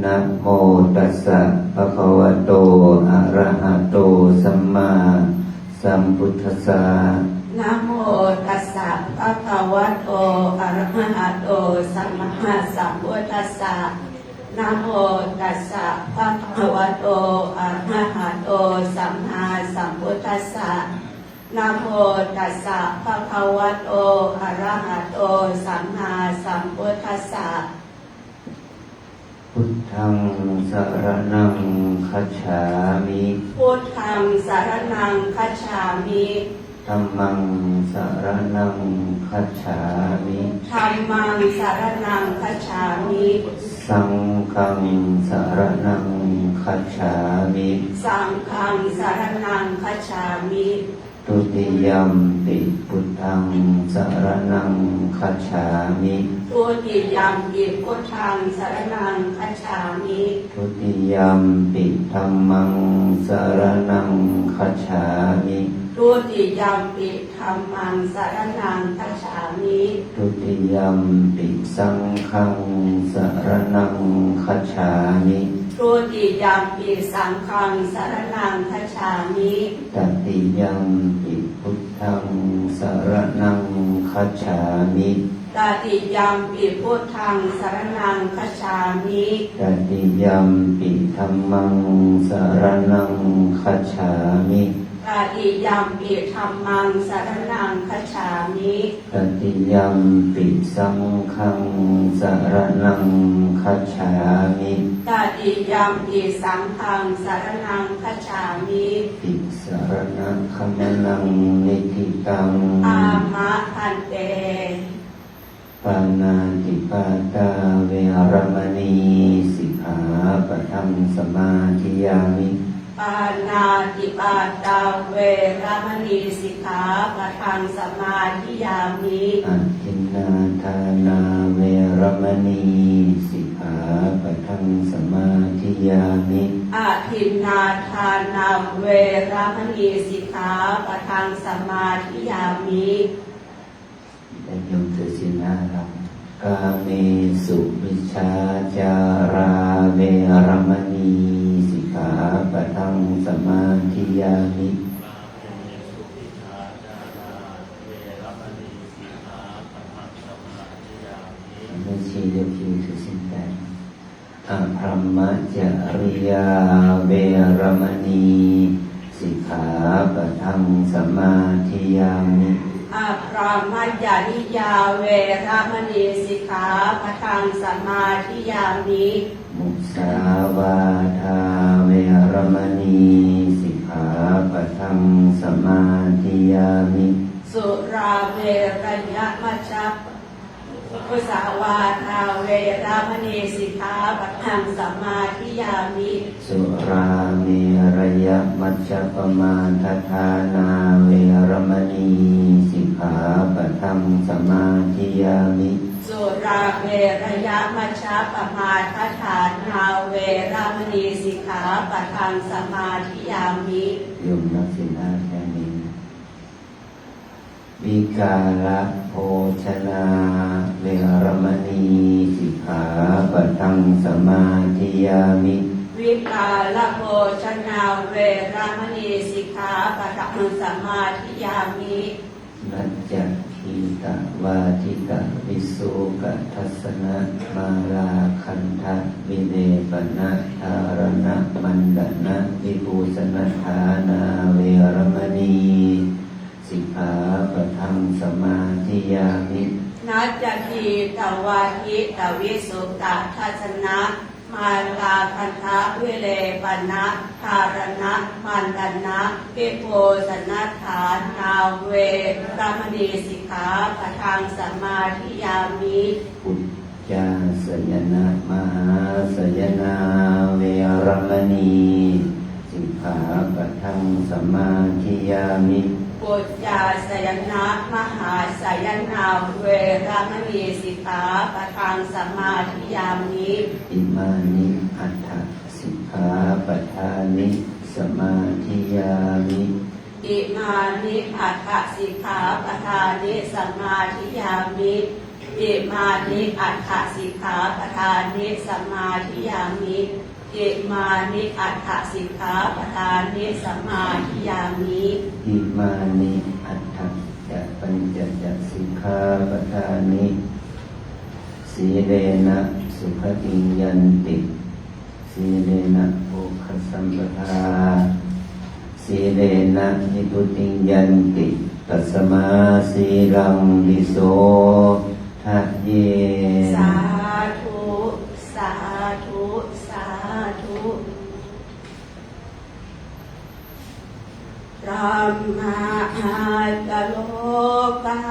นะโมตัสสะภะคะวะโตอะระหะโตสัมมาสัมพุทธัสสะนะโมตัสสะภะคะวะโตอะระหะโตสัมมาสัมพุทธัสสะนะโมตัสสะภะคะวะโตอะระหะโตสัมมาสัมพุทธัสสะนะโมตัสสะภะคะวะโตอะระหะโตสัมมาสัมพุทธัสสะพุทธังสรณังคัจฉามิพุทธังสรณังคัจฉามิธัมมังสรณังคัจฉามิธัมมังสรณังคัจฉามิสังฆังสรณังคัจฉามิสังฆังสรณังคัจฉามิทุติยัมปิพุทธังสรณังคัจฉามิทุติยัมปิพุทธังสรณังคัจฉามิทุติยัมปิธัมมังสรณังคัจฉามิทุติยัมปิธัมมังสรณังคัจฉามิทุติยัมปิสังฆังสรณังคัจฉามิทุติยัมปิสังฆังสรณังคัจฉามิตติยัมปิพุทธังสรณังคัจฉามิตติยัมปิพุทธังสรณังคัจฉามิตติยัมปิธัมมังสรณังคัจฉามิตติยัมปิธัมมังสรณังคัจฉามิตติยัมปิสังฆังสรณังคัจฉามิตติยัมปิสังฆังสรณังคัจฉามิติสรณะคัมนังนิธิตังอามะพันเตปานาติปาตาเวรมณีสิกขาปะทังสมาธิยามิปานาติปาตาเวรมณีสิกขาปะทังสมาธิยามิอะทินนาทานาเวรมณีสิกขาปะทังสมาธิยามิอะทินนาทานาเวรมณีสิกขาปะทังสมาธิยามิได้ยมถือศีลห้าครับกาเมสุวิชฌาจาราเวรมณีสิกขาปะทังสมาธิยามิไม่ชีเรียกคิวถือศีลแปดอะพรหมจริยาเวรมณีสิกขาปะทังสมาธิยามิอะพรหมจริยาเวรมณีสิกขาปะทังสมาธิยามิมุสาวาทาเวรมณีสิกขาปะทังสมาธิยามิสุราเมรยมัชฌัปมุสาวาทาเวรมณีสิกขาปะทังสมาธิยามิสุราเมรยมัชฌัปมาทฐานาเวรมณีสิกขาปะทังสมาธิยามิสุราเมรยมัชฌัปมาทฐานาเวรมณีสิกขาปะทังสมาธิยามิโยมนักศีลห้าแค่นี้วิกาลโภชนาเวรมณีสิกขาปะทังสมาธิยามิวิกาลโภชนาเวรมณีสิกขาปะทังสมาธิยามินัจจคีตวาทิตวิสุกทัสสนะมาลาคันทะวิเนปนะธารณะมันดนะวิภูสนฐานาเวรมณีสิกขาปะทังสมาธิยามินัจจคีตวาทิตวิสุกทัสสนะมาลาคันทะวิเลปนะธารณะมันดนะวิภูสนฐานาเวรมณีสิกขาปะทังสมาธิยามิปุจจาสยนะมหาสยนาเวรมณีสิกขาปะทังสมาธิยามิปุจจาสยนะมหาสยนาเวรมณีสิกขาปะทังสมาธิยามิอิมานิอัตถสิกขาปะทานิสมาธิยามิอิมานิอัตถสิกขาปะทานิสมาธิยามิ อิมานิอัตถสิกขาปทานิสมาธิยามิอิมานิอัตถสิกขาปทานิสมาธิยามิอิมานิอัตถจะปัญจจสิกขาปทานิสีเลนะสุขติยันติสีเลนะโภคสัมปทาสีเลนะนิพุติยันติตัสมาสีลังวิโสทัพเยสาธุสาธุสาธุพระมหากโลกา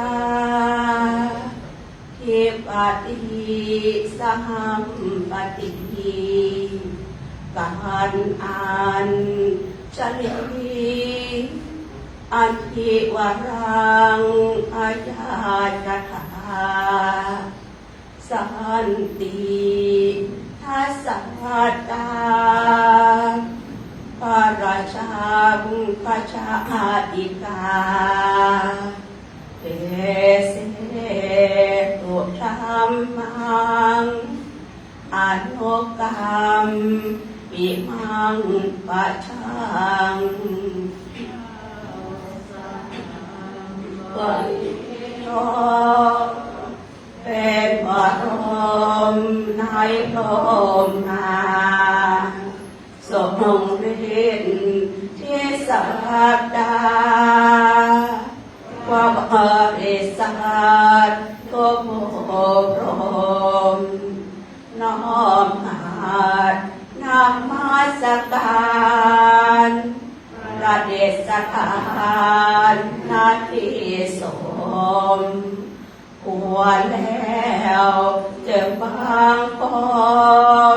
ทิปติสหัมปติการอ่านเฉลีอันทิวรังอาญาจถาสันติทัสสัตตาปราชังปชาติกาเอเสตุธรรมังอนุกรรมปิมังปัจฉังปิโตเป็นบรมในลมนาทรงฤทธิ์ที่สัปดาความบริสุทธิ์ทุกพรมน้อมหัดนมัสการประเดชทานนาทีสมควรแล้วเจะบางปอ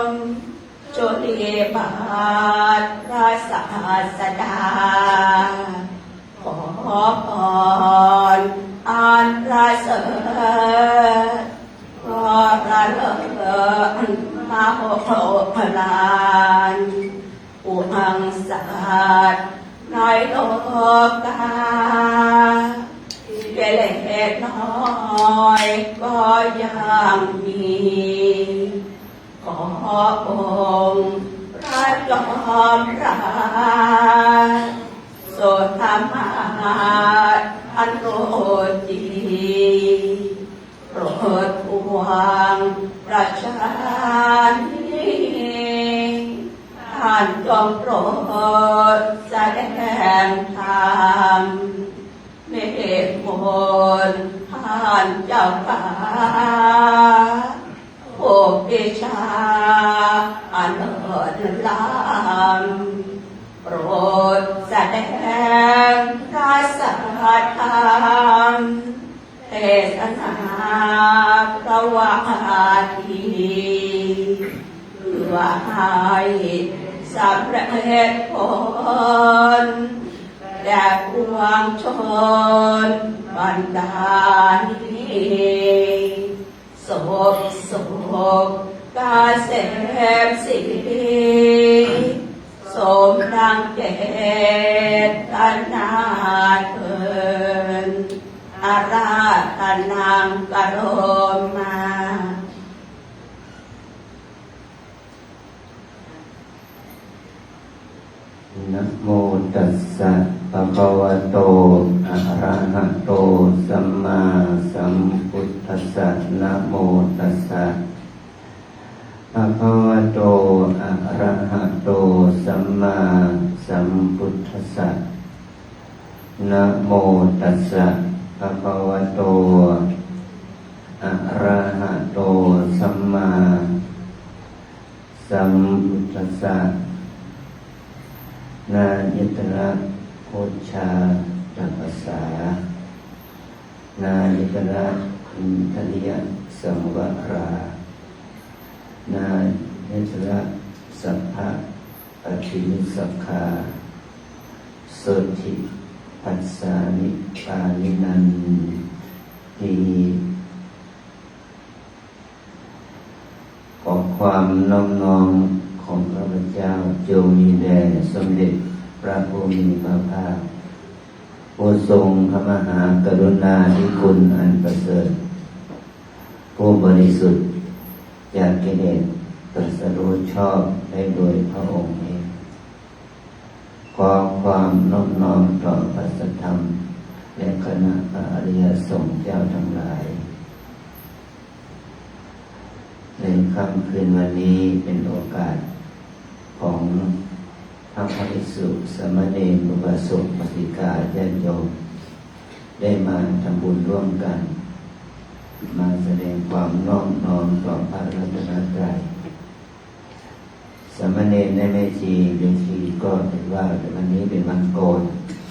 นจุลีบาทพระศาสดาขอพรอันประเสริฐขอระเลิศมาโหพลานอุหังสัตว์ในโลกาเล็กน้อยก็ยังมีขอองค์พระจอมราชโสดธรรมาอันโรจีโปรดทวงประชานิท่านจงโปรดแสดงธรรมเมตมนท่านเจ้าฟ้าโอปิชาอันเลิศล้ำโปรดแสดงพระสัทธรรมเทศนาพระวาทีเพื่อให้สำเร็จผลแด่ปวงชนบรรดานี้ศพกาเสพสีสมดังเจตนาเถิดอาราธนังกโรมานะโมตัสสะภะคะวะโตอะระหะโตสัมมาสัมพุทธัสสะนะโมตัสสะภะคะวะโตอะระหะโตสัมมาสัมพุทธัสสะนะโมตัสสะภะคะวะโตอะระหะโตสัมมาสัมพุทธัสสะนายิตระโคชาตัปสานายิตระอินทริยสัมวรานายิตระสัพพะปฏินิสัพคาสุธิปัสสานิปานินันติขอความน้อมน้อมของพระพุทธเจ้าจงมีแด่สมเด็จพระผู้มีพระภาคผู้ทรงพระมหากรุณาธิคุณอันประเสริฐ ผู้บริสุทธิ์จากกิเลสตรัสรู้ชอบได้โดยพระองค์เองขอความนอบน้อมต่อพระสัทธรรมและคณะอริยสงฆ์เจ้าทั้งหลายในค่ำคืนวันนี้เป็นโอกาสของพระภิกษุสามเณรอุบาสกอุบาสิกาญาติโยมได้มาทำบุญร่วมกันมาแสดงความนอบน้อมต่อพระรัตนตรัยสามเณรได้แม่ชีโยชีก็เห็นว่าวันนี้เป็นวันโกน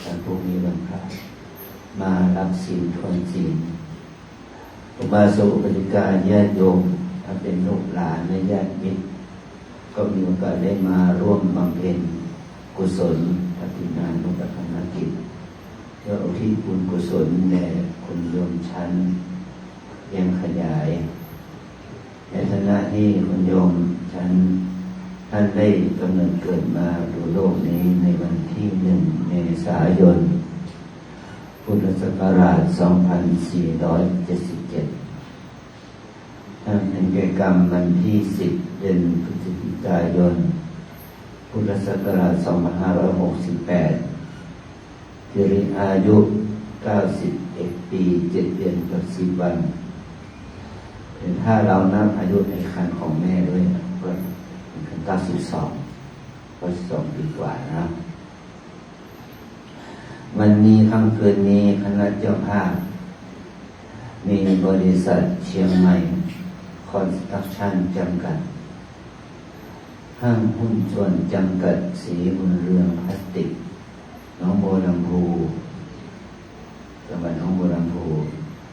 วันพรุ่งนี้วันพระมารับศีลทวนศีลอุบาสกอุบาสิกาญาติโยมถ้าเป็นลูกหลานและญาติมิตรก็มีโอกาสได้มาร่วมบำเพ็ญกุศลปฏิญาณนุปทานกิจเพื่ออุทิศบุญกุศลแด่คุณโยมชั้นยังขยายในฐานะที่คุณโยมชั้นท่านได้กำเนิดเกิดมาดูโลกนี้ในวันที่1 เมษายน พุทธศักราช 2477 ท่านเป็นกิจกรรมวันที่10 เดือนพฤศจิกายน พุทธศักราช 2568ที่ริอายุ91 ปี 7 เดือนกับ10 วันถ้าเรานับอายุในครรภ์ของแม่ด้วยก็เป็น92 ปีกว่านะวันนี้ค่ำคืนนี้คณะเจ้าภาพมีบริษัทเชียงใหม่คอนสตรักชั่นจำกัดห้างหุ้นส่วนจำกัดสีบุญเรืองพลาสติกหนองบัวลำพูจังหวัดหนองบัวลำพู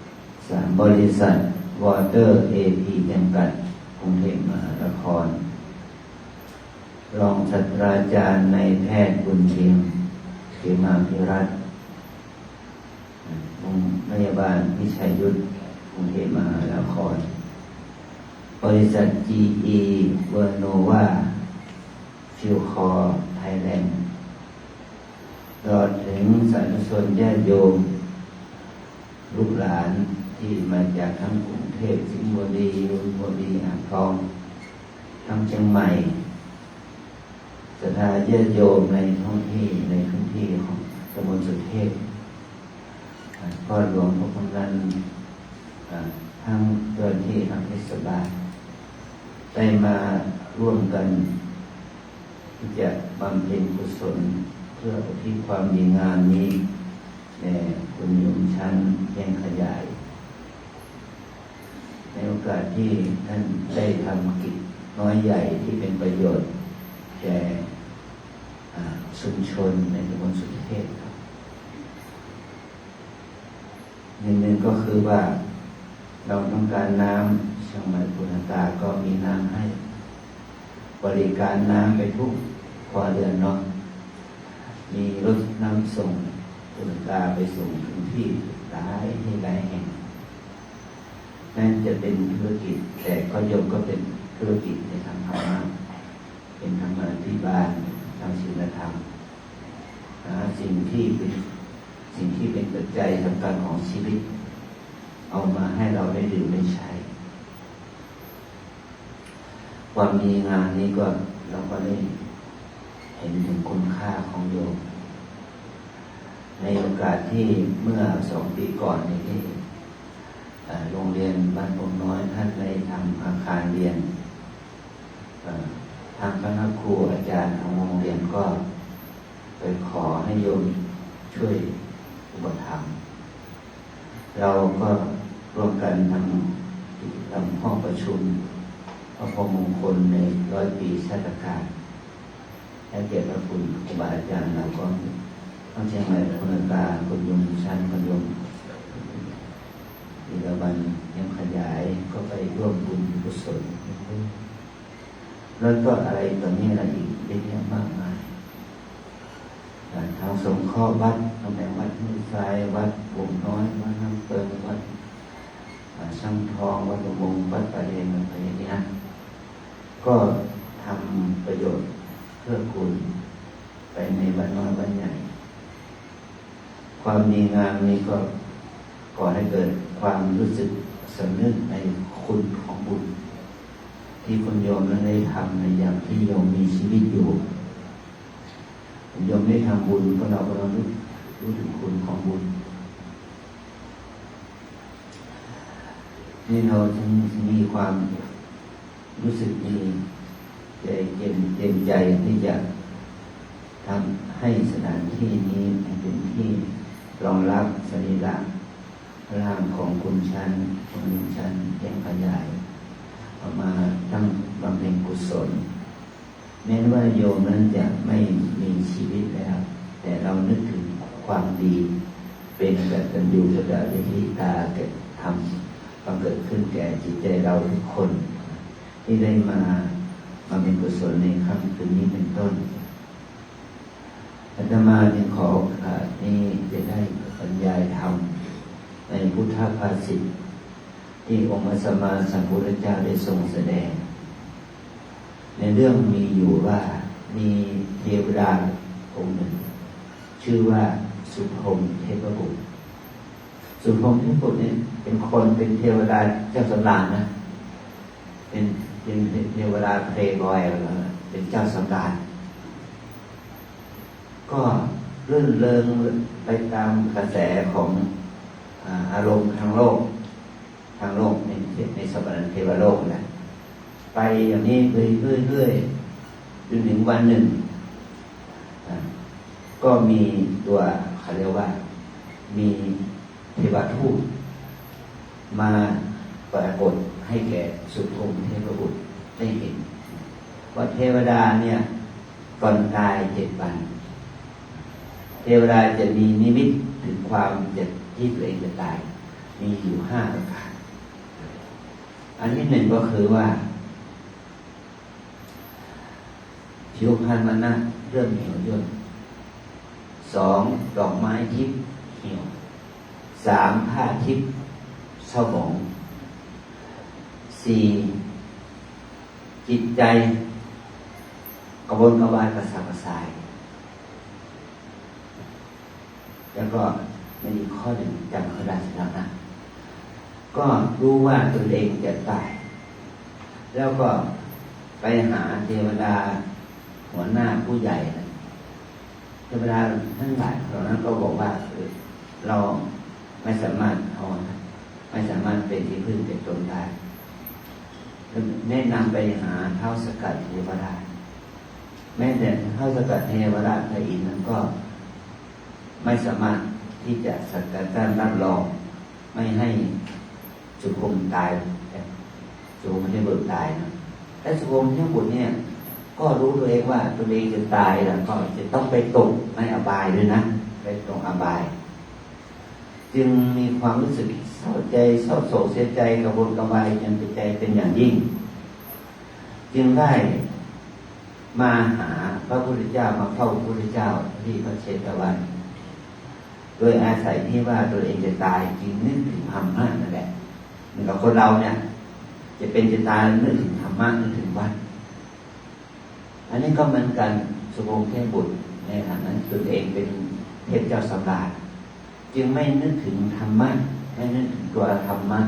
3 บริษัทวอเตอร์เอพีจำกัดกรุงเทพมหานครรองศาสตราจารย์นายแพทย์บุญเชียงเขมาภิรัตน์โรงพยาบาลพิชัยยุทธกรุงเทพมหานครบริษัท GE เวอร์โนวาฟิวคอร์ไทยแลนด์ตลอดถึงสาธุชนญาติโยมลูกหลานที่มาจากทั้งกรุงเทพสิงห์บุรีนนทบุรีอ่างทองทั้งเชียงใหม่ศรัทธาญาติโยมในท้องที่ในพื้นที่ของตำบลสุเทพพ่อหลวงพระกำนันทั้งเจ้าหน้าที่ทั้งเทศบาลได้มาร่วมกันที่จะบำเพ็ญกุศลเพื่ออุทิศความดีงามนี้แด่คุณโยมชั้นแห่งขยายในโอกาสที่ท่านได้ทำกิจน้อยใหญ่ที่เป็นประโยชน์แก่ชุมชนในตำบลสุเทพครับหนึ่งก็คือว่าเราต้องการน้ำเชียงใหม่ปุณตาก็มีน้ำให้บริการน้ำไปทุกครัวเรือนเนาะมีรถน้ำส่งปุณตาไปส่งถึงที่หลายแห่งนั่นจะเป็นธุรกิจแต่ก็โยมก็เป็นธุรกิจในทางธรรมะเป็นธรรมาภิบาลทางศีลธรรมสิ่งที่เป็นปัจจัยสำคัญของชีวิตเอามาให้เราได้ดื่มได้ใช้ความมีงานนี้ก็เราก็ได้เห็นถึงคุณค่าของโยมในโอกาสที่เมื่อ2 ปีก่อนนี้ที่โรงเรียนบ้านปงน้อยท่านได้ทำอาคารเรียนทางคณะครูอาจารย์ของโรงเรียนก็ไปขอให้โยมช่วยอุปถัมภ์เราก็ร่วมกันทำห้องประชุมพระพรหมมงคลใน100 ปีชาติการให้เกียรติพระคุณครูบาอาจารย์เราก็ต้องเชียงใหม่คุณตาคุณโยมชั้นคุณโยมอีกวันยังขยายก็ไปร่วมบุญกุศลแล้วก็อะไรต่อนี้อะไรอีกเยอะแยะมากมายทางสงเคราะห์วัดตำแหน่งวัดมือทรายวัดวงน้อยวัดน้ำเปิงวัดช่างทองวัดประมงวัดประเดนอะไรอย่างนี้นะก็ทำประโยชน์เพื่อคุณไปในวัดน้อยวัดใหญ่ความดีงามนี้ก็ก่อให้เกิดความรู้สึกสำนึกในค คุณของบุญที่คุณโยมนั้นได้ทำในยามที่โยมมีชีวิตอยู่โยมได้ทำบุญก็เรารู้ถึงคุณของบุญนี่เราจึงมีความรู้สึกดีใจเต็มใจที่จะทำให้สถานที่นี้เป็นที่รองรับสรีระร่างของคุณชั้นยังขยายออกมาตั้งบำเพ็ญกุศลแม้ว่าโยมนั้นจะไม่มีชีวิตแล้วแต่เรานึกถึงความดีเป็นกตัญญูกตเวทีตาเกิดทำบังเกิดขึ้นแก่จิตใจเราทุกคนที่ได้มาเป็นกุศลในค่ำคืนนี้เป็นต้นอาตมาจึงขอโอกาสนี้จะได้บรรยายธรรมในพุทธภาษิตที่องค์พระสัมมาสัมพุทธเจ้าได้ทรงแสดงในเรื่องมีอยู่ว่ามีเทวดาองค์หนึ่งชื่อว่าสุพรหมเทพบุตรสุพรหมเทพบุตรเนี่ยเป็นเทวดาเจ้าสำราญนะเป็นเทวดาเพลย์บอยเป็นเจ้าสำราญก็รื่นเริงไปตามกระแสของอารมณ์ทางโลกในสวรรค์เทวโลกนะไปอย่างนี้เรื่อยๆจนถึงวันหนึ่งก็มีตัวเขาเรียกว่ามีเทวทูตมาปรากฏให้แก่สุพรหมเทพบุตรได้เห็นว่าเทวดาเนี่ยก่อนตาย7 วันเทวดาจะมีนิมิตถึงความที่ตัวเองจะตายมีอยู่5 ประการอันที่หนึ่งก็คือว่าผิวพรรณมันนะเริ่มเหี่ยวย่น2 ดอกไม้ทิพย์เหี่ยว3 ผ้าทิพย์เศร้าหมอง4 จิตใจกระวนกระวายกระสับกระส่ายแล้วก็มีข้อหนึ่งจำเขาได้แล้วนะก็รู้ว่าตนเองจะตายแล้วก็ไปหาเทวดาหัวหน้าผู้ใหญ่นะเทวดาทั้งหลายเหล่านั้นก็บอกว่าเราไม่สามารถเป็นที่พึ่งเป็นตนได้แนะนำไปหาท้าวสกัดเทวดาแม้แต่ท้าวสกัดเทวดาพระอินทร์นั้นก็ไม่สามารถที่จะสกัดกั้นรับรองไม่ให้สุพรหมตายสุพรหมเทพบุตรตายนะแต่สุพรหมเทพบุตรเนี่ยก็รู้ตัวเองว่าตัวเองจะตายแล้วก็จะต้องไปตกในอบายด้วยนะไปตกอบายจึงมีความรู้สึกเศร้าใจเศร้าโศกเสียใจกระวนกระวายยังใจเป็นอย่างยิ่งจึงได้มาหาพระพุทธเจ้ามาเฝ้าพระพุทธเจ้าที่พระเชตวันโดยอาศัยที่ว่าตัวเองจะตายจึงนึกถึงธรรมะนั่นแหละเหมือนกับคนเราเนี่ยจะเป็นจะตายนึกถึงธรรมะนึกถึงวัดอันนี้ก็เหมือนกันสุพรหมเทพบุตรในฐานะตัวเองเป็นเทพเจ้าสำราญจึงไม่นึกถึงธรรมะไม่นึกถึงตัวธรรมะ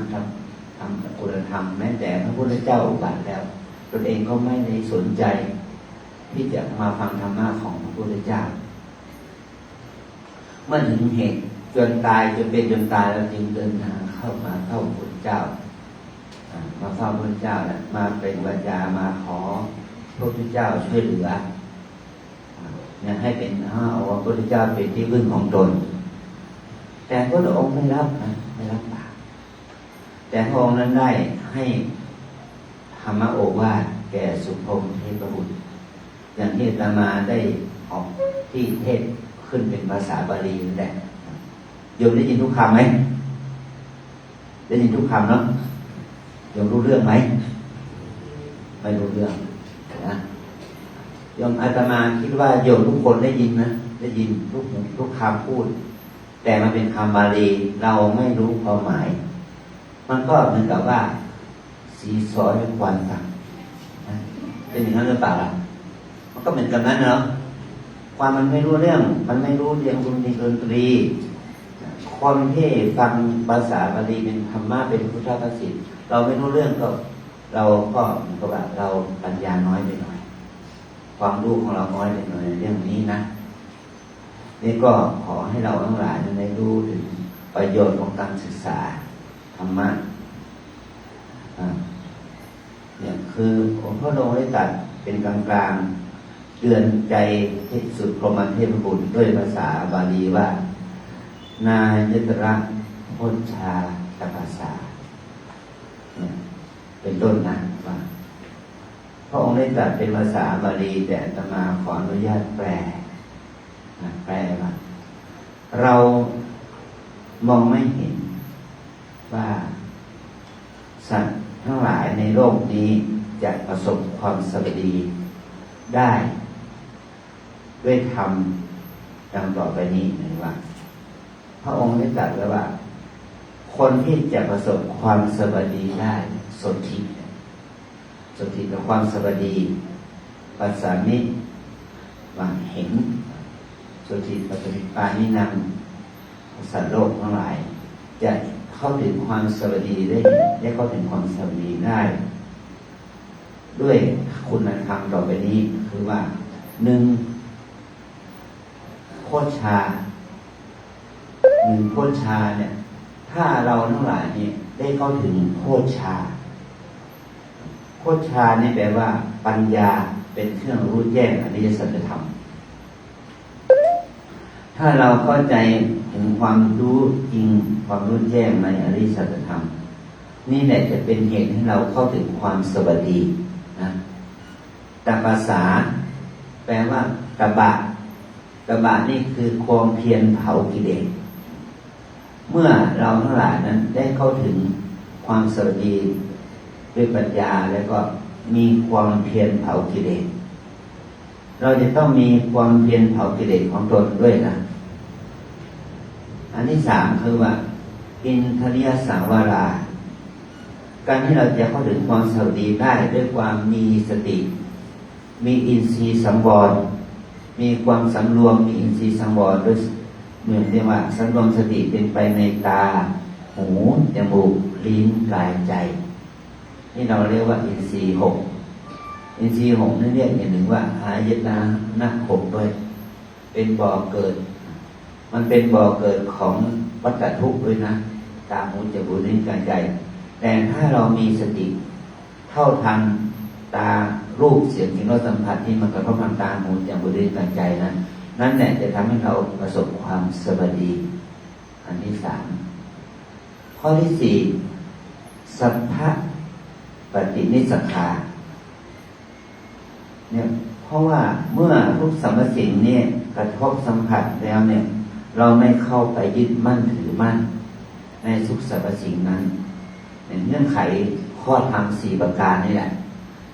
ทำคุณธรรมแม้แต่พระพุทธเจ้าอุบัติแล้วตนเองก็ไม่ได้สนใจที่จะมาฟังธรรมะของพระพุทธเจ้าเมื่อถึงเหตุจนตายจนเป็นจนตายแล้วจึงเดินทางเข้ามาเข้าพระพุทธเจ้ามาเฝ้าพระพุทธเจ้าแล้วมาเป็นวาจามาขอพระพุทธเจ้าช่วยเหลือให้เป็นเอาพระพุทธเจ้าเป็นที่พึ่งของตนแต่พระองค์ไม่รับปากแต่พระองค์นั้นได้ให้ธรรมโอวาทแก่สุพรหมเทพบุตรอย่างที่อาตมาได้ออกที่เทศขึ้นเป็นภาษาบาลีนั่นแหละโยมได้ยินทุกคำไหมได้ยินทุกคำเนาะโยมรู้เรื่องไหมไม่รู้เรื่องนะโยมอาตมาคิดว่าโยมทุกคนได้ยินนะได้ยินทุกคำพูดแต่มันเป็นคำบาลีเราไม่รู้ความหมายมันก็เหมือนกับว่าสีสอด้วยควันต่างเป็นอย่างนั้นหรือเปล่าล่ะมันก็เหมือนกันนั้นเนาะความมันไม่รู้เรื่องมันไม่รู้เรื่องดนตรีคนที่ฟังภาษาบาลีเป็นธรรมะเป็นพุทธภาษิต เราไม่รู้เรื่องก็เราก็เหมือนกับว่าเราปัญญาน้อยไปหน่อยความรู้ของเราน้อยไปหน่อยในเรื่องนี้นะนี่ก็ขอให้เราทั้งหลายได้รู้ถึงประโยชน์ของการศึกษาธรรมะเนี่ยคือองค์พระองค์ได้ตรัสเป็นกลางๆเตือนใจที่สุดพรหมเทพบุตรด้วยภาษาบาลีว่านายตระโพชฌาตปัสสาเนี่ยเป็นต้นนะว่าพระองค์ได้ตรัสเป็นภาษาบาลีแต่อาตมาขออนุญาตแปลว่าเรามองไม่เห็นว่าสัตว์ทั้งหลายในโลกนี้จะประสบความสวัสดีได้ด้วยธรรมดังต่อไปนี้นะว่าพระองค์ได้ตรัสไว้ว่าคนที่จะประสบความสวัสดีได้สนธิกับความสวัสดีปัสสามิว่าเห็นสนธิปัสสามิปานินังสัตว์โลกทั้งหลายจะเข้าถึงความสวัสดีได้เข้าถึงความสวัสดีได้ด้วยคุณธรรมต่อไปนี้คือว่า1โพชฌาโพชฌาเนี่ยถ้าเราทั้งหลายนี่ได้เข้าถึงโพชฌานี่แปลว่าปัญญาเป็นเครื่องรู้แจ้งอริยสัจธรรมถ้าเราเข้าใจถึงความรู้จริงความรู้แจ้งในอริยสัจธรรมนี่แหละจะเป็นเหตุให้เราเข้าถึงความสวัสดีนะแต่ภาษาแปลว่ากบะนี่คือความเพียรเผากิเลสเมื่อเราทั้งหลายนั้นได้เข้าถึงความสวัสดีด้วยปัญญาแล้วก็มีความเพียรเผากิเลสเราจะต้องมีความเพียรเผากิเลสของตนด้วยนะอันที่3คือว่าอินทริยสังวราการที่เราจะเข้าถึงความสวัสดีได้ด้วยความมีสติมีอินทรีย์สังวรมีความสำรวมมีอินทรีย์สังวรด้วยเหมือนเรียกว่าสำรวมสติเป็นไปในตาหูจมูกลิ้นกายใจนี่เราเรียกว่าอินทรีย์6อินทรีย์6นั่นเรียกอย่างหนึ่งว่าอายตนะ6ด้วยเป็นบ่อเกิดมันเป็นบ่อเกิดของวัฏทุกข์ด้วยนะตาหูจมูกลิ้นกายใจแต่ถ้าเรามีสติเท่าทันตารูปเสียงกลิ่นรสสัมผัสที่มันกระทบทางตาหูจมูกลิ้นกายใจนั้นนั่นแหละจะทำให้เราประสบความสวัสดีอันที่3ข้อที่4สัพพะปฏินิสสขาเนี่ยเพราะว่าเมื่อทุกสรรพสิ่งเนี่ยกระทบสัมผัสแล้วเนี่ยเราไม่เข้าไปยึดมั่นถือมั่นในทุกสรรพสิ่งนั้นเงื่อนไขข้อธรรม4ประการนี่แหละ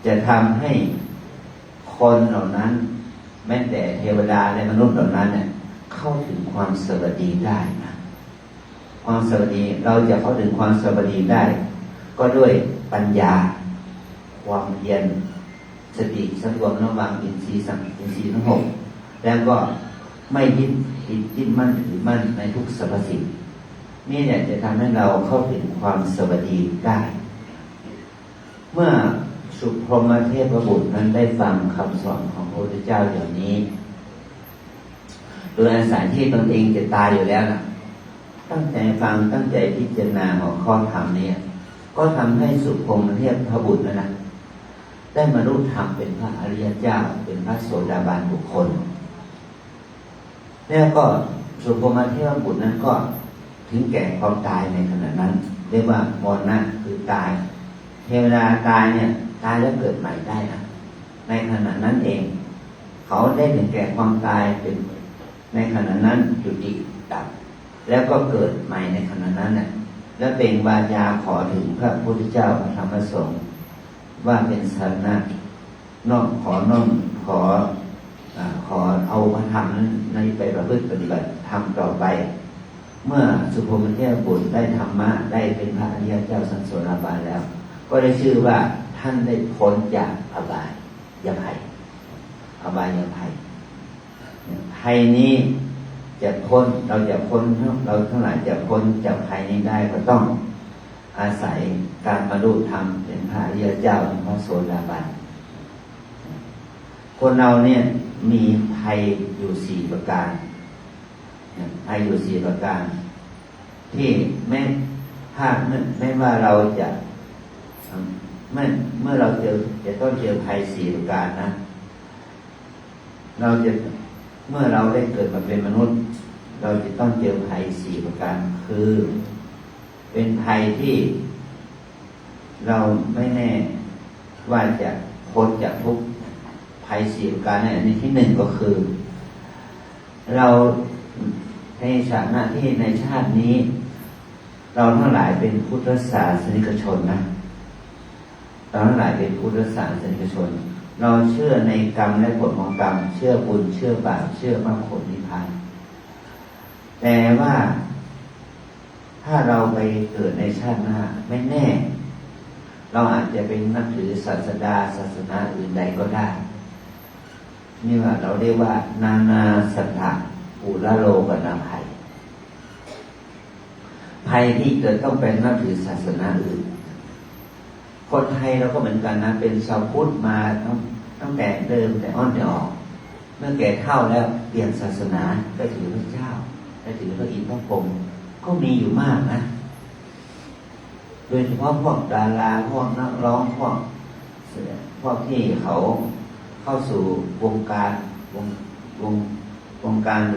จะทำให้คนเหล่านั้นแม้แต่เทวดาและมนุษย์เหล่านั้นเนี่ยเข้าถึงความสวัสดีได้นะความสวัสดีเราจะเข้าถึงความสวัสดีได้ก็ด้วยปัญญาความเพียรสติสังวรระวังอินทรีย์ทั้ง6แล้วก็ไม่ยึดมั่นถือมั่นในทุกสรรพสิ่งนี่เนี่ยจะทำให้เราเข้าถึงความสวัสดีได้เมื่อสุพรหมเทพบุตรนั้นได้ฟังคำสอนของพระพุทธเจ้าอย่างนี้โดยอาศัยที่ตนเองจะตายอยู่แล้วนะตั้งใจฟังตั้งใจพิจารณาหัวข้อธรรมนี้ก็ทำให้สุพรหมเทพบุตรนะได้บรรลุธรรมเป็นพระอริยเจ้าเป็นพระโสดาบันบุคคลแล้วก็สุพรหมเทพบุตรนั้นก็ถึงแก่ความตายในขณะนั้นเรียกว่ามรณะคือตายเทวดาตายเนี่ยตายแล้วเกิดใหม่ได้นะในขณะนั้นเองเขาได้ถึงแก่ความตายเป็นในขณะนั้นจุติดับแล้วก็เกิดใหม่ในขณะนั้นน่ะและเป็นวาจาขอถึงพระพุทธเจ้าพระธรรมพระสงฆ์ว่าเป็นสารณะขอเอาพระธรรมนั้นในไปประพฤติปฏิบัติธรรมต่อไปเมื่อสุพรหมเทพบุตรได้ธรรมะได้เป็นพระอริยเจ้าสันโสดาบันแล้วก็ได้ชื่อว่าท่านได้พ้นจากอบายภัยภัยนี้จะพ้นเราทั้งหลายจะพ้นจากภัยนี้ได้ก็ต้องอ อาศัยการบรรลุธรรมเป็นพระอริยเจ้าเป็นพระโสดาบันคนเราเนี่ยมีภัยอยู่4ประการภัยอยู่4ประการที่ไม่ว่าเราจะเมื่อเราจะต้องเจอภัย4ประการนะเมื่อเราได้เกิดมาเป็นมนุษย์เราจะต้องเจอภัย4ประการคือเป็นภัยที่เราไม่แน่ว่าจะพ้นจากทุกภัย4ประการในอันที่1ก็คือเราในฐานะที่ในชาตินี้เราทั้งหลายเป็นพุทธศาสนิกชนนะเราทั้งหลายเป็นพุทธศาสนิกชนเราเชื่อในกรรมและผลของกรรมเชื่อบุญเชื่อบาปเชื่อมรรคผลนิพพานแต่ว่าถ้าเราไปเกิดในชาติหน้าไม่แน่เราอาจจะเป็นนับถือศาสนาอื่นใดก็ได้นี่ว่าเราเรียกว่านานาสัทธะอุระโลกนาภัยที่เกิดต้องเป็นนับถือศาสนาอื่นคนไทยเราก็เหมือนกันนะเป็นชาวพุทธมาตั้งแต่เดิมแต่อ้อนแต่ออกเมื่อแก่เฒ่าแล้วเปลี่ยนศาสนาไปถือพระเจ้าไปถือพระอินทร์พระพรหมก็มีอยู่มากนะโดยเฉพาะพวกดาราพวกนักร้องพวกที่เขาเข้าสู่วงการ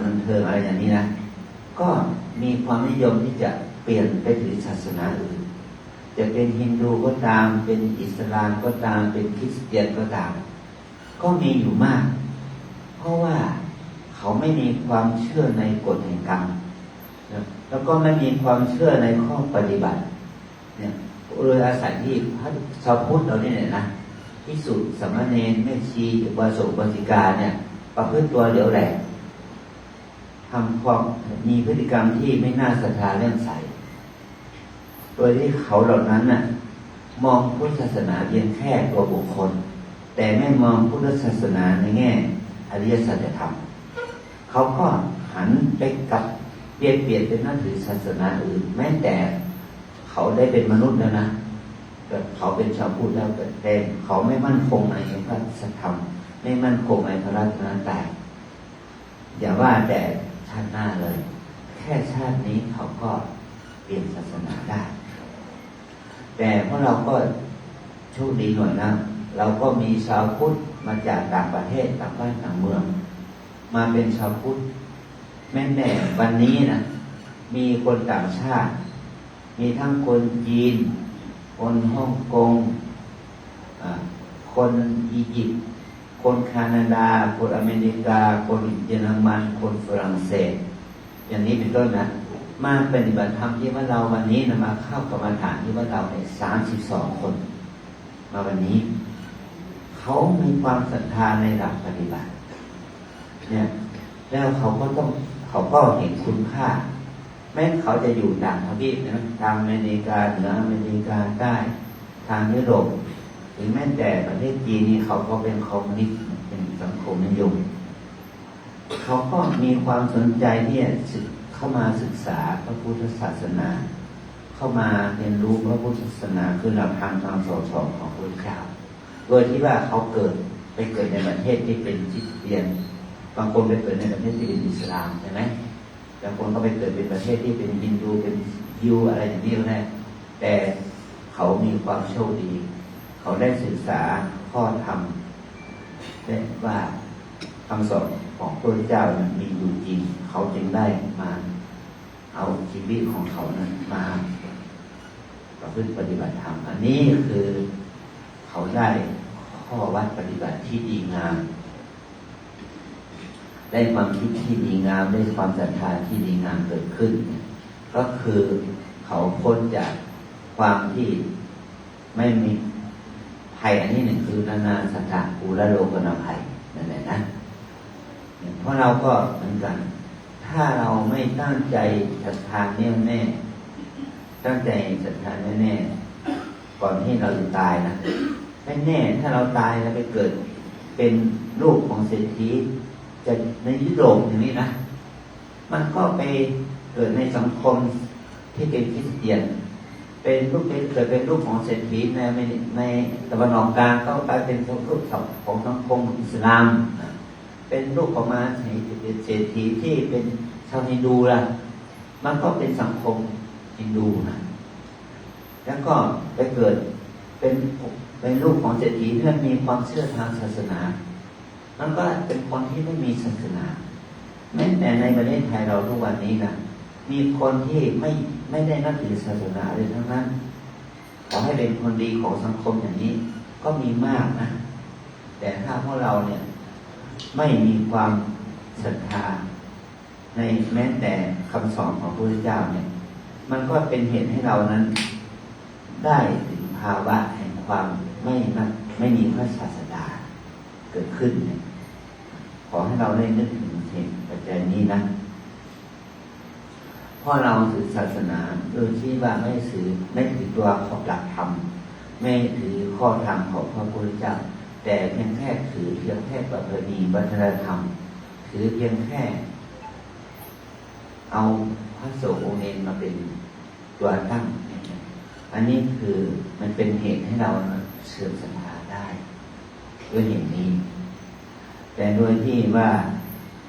บันเทิงอะไรอย่างนี้นะก็มีความนิยมที่จะเปลี่ยนไปถือศาสนาอื่นจะเป็นฮินดูก็ตามเป็นอิสลามก็ตามเป็นคริสเตียนก็ตามก็มีอยู่มากเพราะว่าเขาไม่มีความเชื่อในกฎแห่งกรรมแล้วก็ไม่มีความเชื่อในข้อปฏิบัติเนี่ยเลยอาศัยที่พระชาวพุทธเราเนี่ยนะภิกษุสามเณรแม่ชีอุบาสกอุบาสิกาเนี่ยประพฤติตัวเหลวแหลกทำความมีพฤติกรรมที่ไม่น่าศรัทธาเลื่อมใสโดยที่เขาเหล่านั้นน่ะมองพุทธศาสนาเพียงแค่ตัวบุคคลแต่ไม่มองพุทธศาสนาในแง่อริยสัจธรรมเขาก็หันไปกับเปลี่ยนเป็นนับถือศาสนาอื่นแม้แต่เขาได้เป็นมนุษย์แล้วนะเขาเป็นชาวพุทธแล้วแต่เขาไม่มั่นคงในพระสัจธรรมไม่มั่นคงในพระรัตนตรัยอย่าว่าแต่ชาติหน้าเลยแค่ชาตินี้เขาก็เปลี่ยนศาสนาได้แต่เพราะเราก็โชคดีหน่อยนะเราก็มีชาวพุทธมาจากต่างประเทศต่างบ้านต่างเมืองมาเป็นชาวพุทธแม้แต่วันนี้นะมีคนต่างชาติมีทั้งคนจีนคนฮ่องกงคนอียิปต์คนแคนาดาคนอเมริกาคนเยอรมันคนฝรั่งเศสอย่างนี้เป็นต้นนะมาปฏิบัติธรรมที่ว่าเราวันนี้นะมาเข้ากรรมฐานที่ว่าเราเนี่ย32 คนมาวันนี้เขามีความศรัทธาในหลักปฏิบัติเนี่ยแล้วเขาก็เห็นคุณค่าแม้เขาจะอยู่ต่างทวีปนะทางอเมริกาเหนืออเมริกาใต้ทางยุโรปหรือแม้แต่ประเทศจีนนี่เขาก็เป็นคอมมิวนิสต์เป็นสังคมนิยมเขาก็มีความสนใจที่จะเข้ามาศึกษาพระพุทธศาสนาเข้ามาเรียนรู้พระพุทธศาสนาคือหลักธรรมคำสอนของพระพุทธเจ้าโดยที่ว่าเขาไปเกิดในประเทศที่เป็นคริสเตียนบางคนไปเกิดในประเทศที่เป็นอิสลามใช่ไหมบางคนก็ไปเกิดเป็นประเทศที่เป็นฮินดูเป็นยิวอะไรอย่างนี้แหละแต่เขามีความโชคดีเขาได้ศึกษาข้อธรรมได้ว่าคำสอนของพระพุทธเจ้านั้นมีอยู่จริงเขาจึงได้มาเอาชีวิตของเขานั้นมาประพฤติปฏิบัติธรรมอันนี้คือเขาได้ข้อวัดปฏิบัติที่ดีงามได้ความคิดที่ดีงามได้ความศรัทธาที่ดีงามเกิดขึ้นก็คือเขาพ้นจากความที่ไม่มีภัยอันนี้หนึ่งคือนานาสัทธะอุระโลกนาภัยนั่นแหละนะเพราะเราก็เหมือนกันถ้าเราไม่ตั้งใจศรัทธาแน่วแน่ตั้งใจศรัทธาแน่ๆก่อนที่เราจะตายนะไม่แน่ถ้าเราตายแล้วไปเกิดเป็นลูกของเศรษฐีจะในยุโรปอย่างนี้นะมันก็ไปเกิดในสังคมที่เป็นคริสเตียน เป็นรูปเกิดเป็นรูปของเศรษฐีในตะวันออกกลางก็กลายเป็นรูปของสังคมอิสลามเป็นรูปของมาเศรษฐีที่เป็นชาวฮินดูล่ะมันก็เป็นสังคมฮินดูนะแล้วก็ไปเกิดเป็นรูปของเศรษฐีที่มีความเชื่อทางศาสนามันก็เป็นคนที่ไม่มีศาสนาแม้แต่ในประเทศไทยเราทุกวันนี้นะมีคนที่ไม่ได้นับถือศาสนาเลยทั้งนั้นขอให้เป็นคนดีของสังคมอย่างนี้ก็มีมากนะแต่ถ้าพวกเราเนี่ยไม่มีความศรัทธาในแม้แต่คำสอนของพระพุทธเจ้าเนี่ยมันก็เป็นเหตุให้เรานั้นได้ถึงภาวะแห่งความไม่มีพระศาสดาเกิดขึ้นเนี่ยขอให้เราได้นึกถึงเหตุปัจจัยนี้นะเพราะเราถือศาสนาโดยที่ว่าไม่ถือตัวของหลักธรรมไม่ถือข้อธรรมของพระพุทธเจ้าแต่เพียงแค่ถือเพียงแค่ประเพณีวัฒนธรรมถือเพียงแค่เอาพระสงฆ์องค์เนรมาเป็นตัวตั้งอันนี้คือมันเป็นเหตุให้เราเสื่อมศรัทธาได้ด้วยเหตุนี้แต่โดยที่ว่า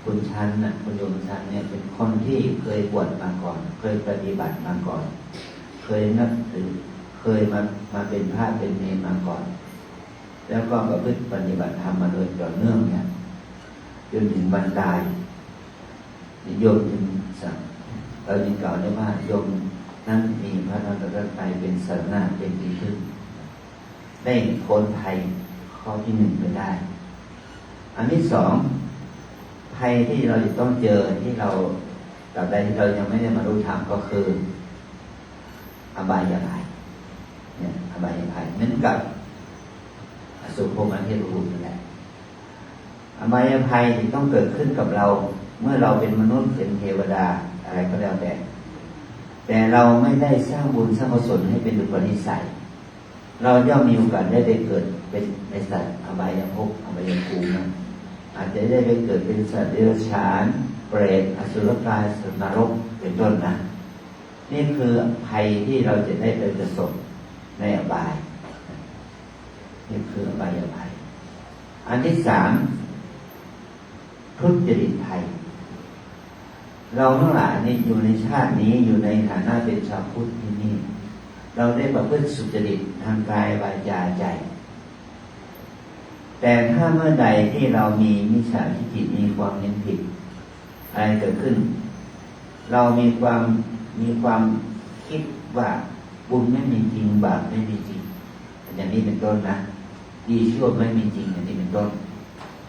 คุณชันคุณโยมชันเนี่ยเป็นคนที่เคยบวชมาก่อนเคยปฏิบัติมาก่อนเคยนับถือเคยมาเป็นพระเป็นเนรมาก่อนแล้วก็ประพฤติปฏิบัติธรรมมาโดยต่อเนื่องเนี่ยจนถึงวันตายโยมจึงสั่งเราจึงกล่าวได้ว่าโยมนั้นมีพระรัตนตรัยเป็นสรณะเป็นที่พึ่งได้พ้นภัยข้อที่หนึ่งไปได้อันที่สองภัยที่เราจะต้องเจอที่เราตราบใดที่เรายังไม่ได้มารู้ธรรมก็คืออบายภัยเนี่ยอบายภัยเหมือนกับอสุภมอันเทรูปนั่นแหละอบายภัยที่ต้องเกิดขึ้นกับเราเมื่อเราเป็นมนุษย์เป็นเทวดาอะไรก็แล้วแต่เราไม่ได้สร้างบุญสร้างกุศลให้เป็นอุปนิสัยเราย่อมมีโอกาสได้ไปเกิดเป็นในสัตว์อบายภพอบายภูมินะอาจจะได้ไปเกิดเป็นสัตว์เดรัจฉานเปรตอสุรกายสัตว์นรกเป็นต้นนะนี่คือภัยที่เราจะได้ไปประสบในอบายนี่คืออบายภัยอันที่สามทุจริตภัยเราทั้งหลายนี่อยู่ในชาตินี้อยู่ในฐานะเป็นชาวพุทธที่นี่เราได้ประพฤติสุจริตทางกายวาจาใจแต่ถ้าเมื่อใดที่เรามีมิจฉาทิฏฐิมีความเห็นผิดอะไรเกิดขึ้นเรามีความคิดว่าบุญไม่มีจริงบาปไม่มีจริงอย่างนี้เป็นต้นนะดีชั่วไม่มีจริงอย่างนี้เป็นต้น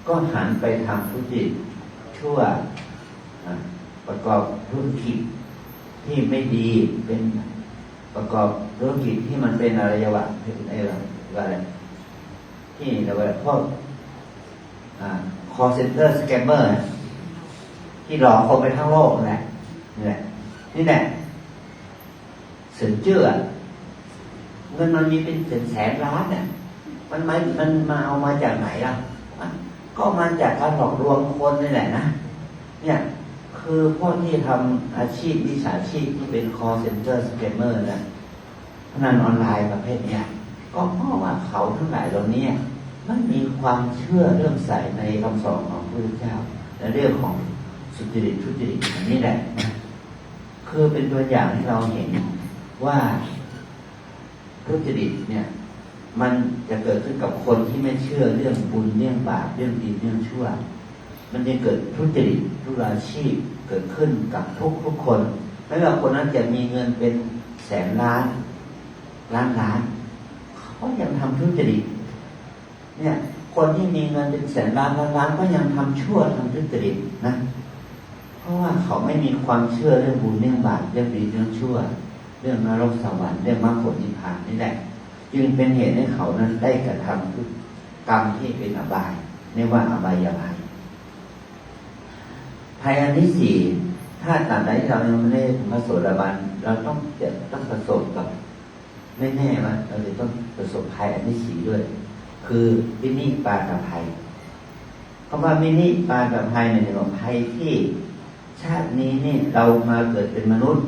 ก็หันไปทำทุจริตชั่วประกอบธุรกิจที่ไม่ดีเป็นประกอบธุรกิจที่มันเป็นอวัยวะอะไรที่เราเรียกพวกcall center scammer ที่หลอกคนไปทั้งโลกนี่แหละนี่แหละเสินเจื้อเงินมันมีเป็นแสนล้านเนี่ยมันมาเอามาจากไหนล่ะก็มาจากการหลอกลวงคนนี่แหละนะเนี่ยคือพวกที่ทำอาชีพวิชาชีพที่เป็น call center scammer นะพนันออนไลน์ประเภทนี้ก็เพราะว่าเขาทั้งหลายเหล่านี้ไม่มีความเชื่อเรื่องใส่ในคำสอนของพระพุทธเจ้าและเรื่องของสุจริตทุจริตอย่างนี้แหละคือเป็นตัวอย่างให้เราเห็นว่าทุจริตเนี่ยมันจะเกิดขึ้นกับคนที่ไม่เชื่อเรื่องบุญเรื่องบาปเรื่องดีเรื่องชั่วมันจะเกิดทุจริตทุราชีพเกิดขึ้นกับทุกคนไม่ว่าคนนั้นจะมีเงินเป็นแสนล้านเขายังทำทุจริตเนี่ยคนที่มีเงินเป็นแสนล้านก็ยังทำชั่วทำทุจริตนะเพราะว่าเขาไม่มีความเชื่อเรื่องบุญเรื่องบาปเรื่องดีเรื่องชั่วเรื่องนรกสวรรค์เรื่องมรรคผลนิพพานนี่แหละจึงเป็นเหตุให้เขานั้นได้กระทำกรรมที่เป็นอบายเรียกว่าอบายภัยภัยอันที่สี่ถ้าตราบใดที่เรายังไม่ได้ถึงพระโสดาบันเราต้องประสบกับไม่แน่ว่าเราจะต้องประสบภัยอันที่สี่ด้วยคือวินิปาตภัยคำว่าวินิปาตภัยเนี่ยเป็นภัยที่ชาตินี้นี่เรามาเกิดเป็นมนุษย์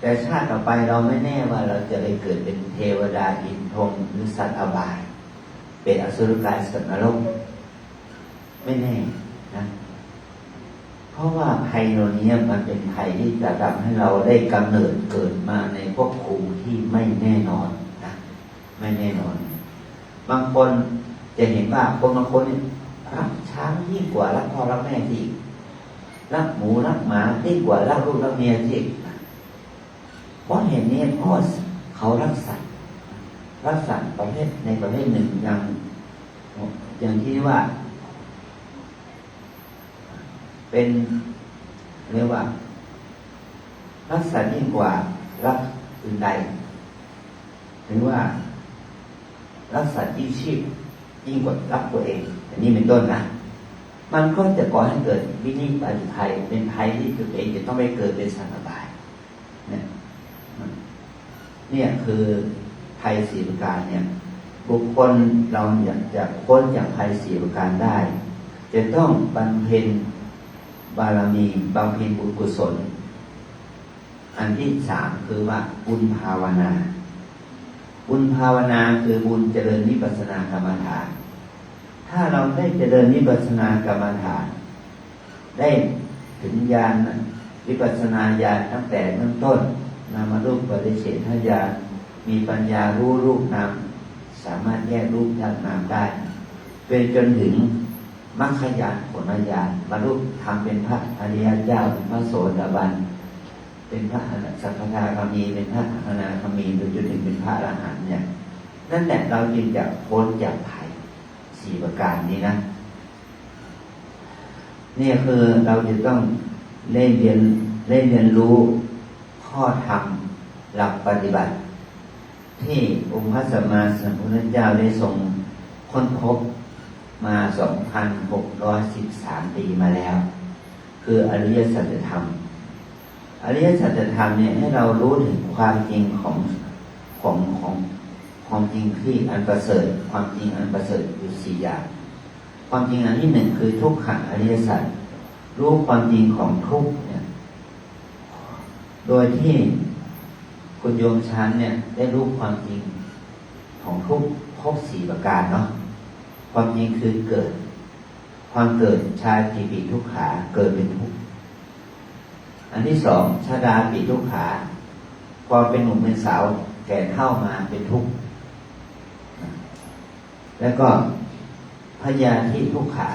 แต่ชาติต่อไปเราไม่แน่ว่าเราจะไปเกิดเป็นเทวดาอินทร์หรือสัตว์อบายเป็นอสุรกายสัตว์นรกไม่แน่นะเพราะว่าภัยเหล่านี้มันเป็นภัยที่จะทำให้เราได้กำเนิดเกิดมาในภพภูมิที่ไม่แน่นอนนะไม่แน่นอน บางคนจะเห็นว่าคนบางคนรักช้างยิ่งกว่ารักพ่อรักแม่ที่รักหมูรักหมายิ่งกว่ารักลูกรักเมียที่เพราะเห็นนี้เพราะเขารักสัตว์ประเภทในประเภทหนึ่งอย่างที่ว่าเป็นเรียกว่ารักสัตว์ยิ่งกว่ารักอื่นใดถึงว่ารักสัตว์ยิ่งชีพยิ่งกว่ารักตัวเองอันนี้เป็นต้นนะมันก็จะก่อให้เกิดวินิจฉัยภัยเป็นภัยที่ตัวเองจะต้องไปเกิดเป็นสัตว์อบายเนี่ยคือภัย4ประการเนี่ยบุคคลเราอยากจะพ้นจากภัย4ประการได้จะต้องบำเพ็ญบารมีบำเพ็ญบุญกุศลอันที่3คือว่าบุญภาวนาบุญภาวนาคือบุญเจริญวิปัสสนากรรมฐานถ้าเราได้เจริญวิปัสสนากรรมฐานได้ถึงญาณวิปัสสนาญาณตั้งแต่เบื้องต้นนามรูปปฏิเสธญาณมีปัญญารู้รูปนามสามารถแยกรูปจากนามได้เป็นจนถึงมรรคญาณผลญาณบรรลุธรรมเป็นพระอริยเจ้าเป็นพระโสดาบันเป็นพระสัพพทาคามีเป็นพระอนาคามีโดยจนถึงเป็นพระอรหันต์เนี่ยนั่นแหละเราจึงจะพ้นจากภัย4ประการนี้นะนี่คือเราจะต้องเรียนรู้ข้อธรรมหลักปฏิบัติที่องค์พระสัมมาสัมพุทธเจ้าได้ทรงค้นพบมา 2,613 ปีมาแล้วคืออริยสัจธรรมอริยสัจธรรมเนี่ยให้เรารู้ถึงความจริงของความจริงที่อันประเสริฐความจริงอันประเสริฐอยู่4อย่างความจริงอันที่1คือทุกขังอริยสัจรู้ความจริงของทุกข์เนี่ยโดยที่คุณโยมชั้นเนี่ยได้รู้ความจริงของทุกข์ครบ4ประการเนาะความจริงคือเกิดความเกิดชาติปีทุกขาเกิดเป็นทุกข์อันที่2ชาดาปีทุกขาความเป็นหนุ่มเป็นสาวแก่เฒ่ามาเป็นทุกข์แล้วก็พยาธิทุกขา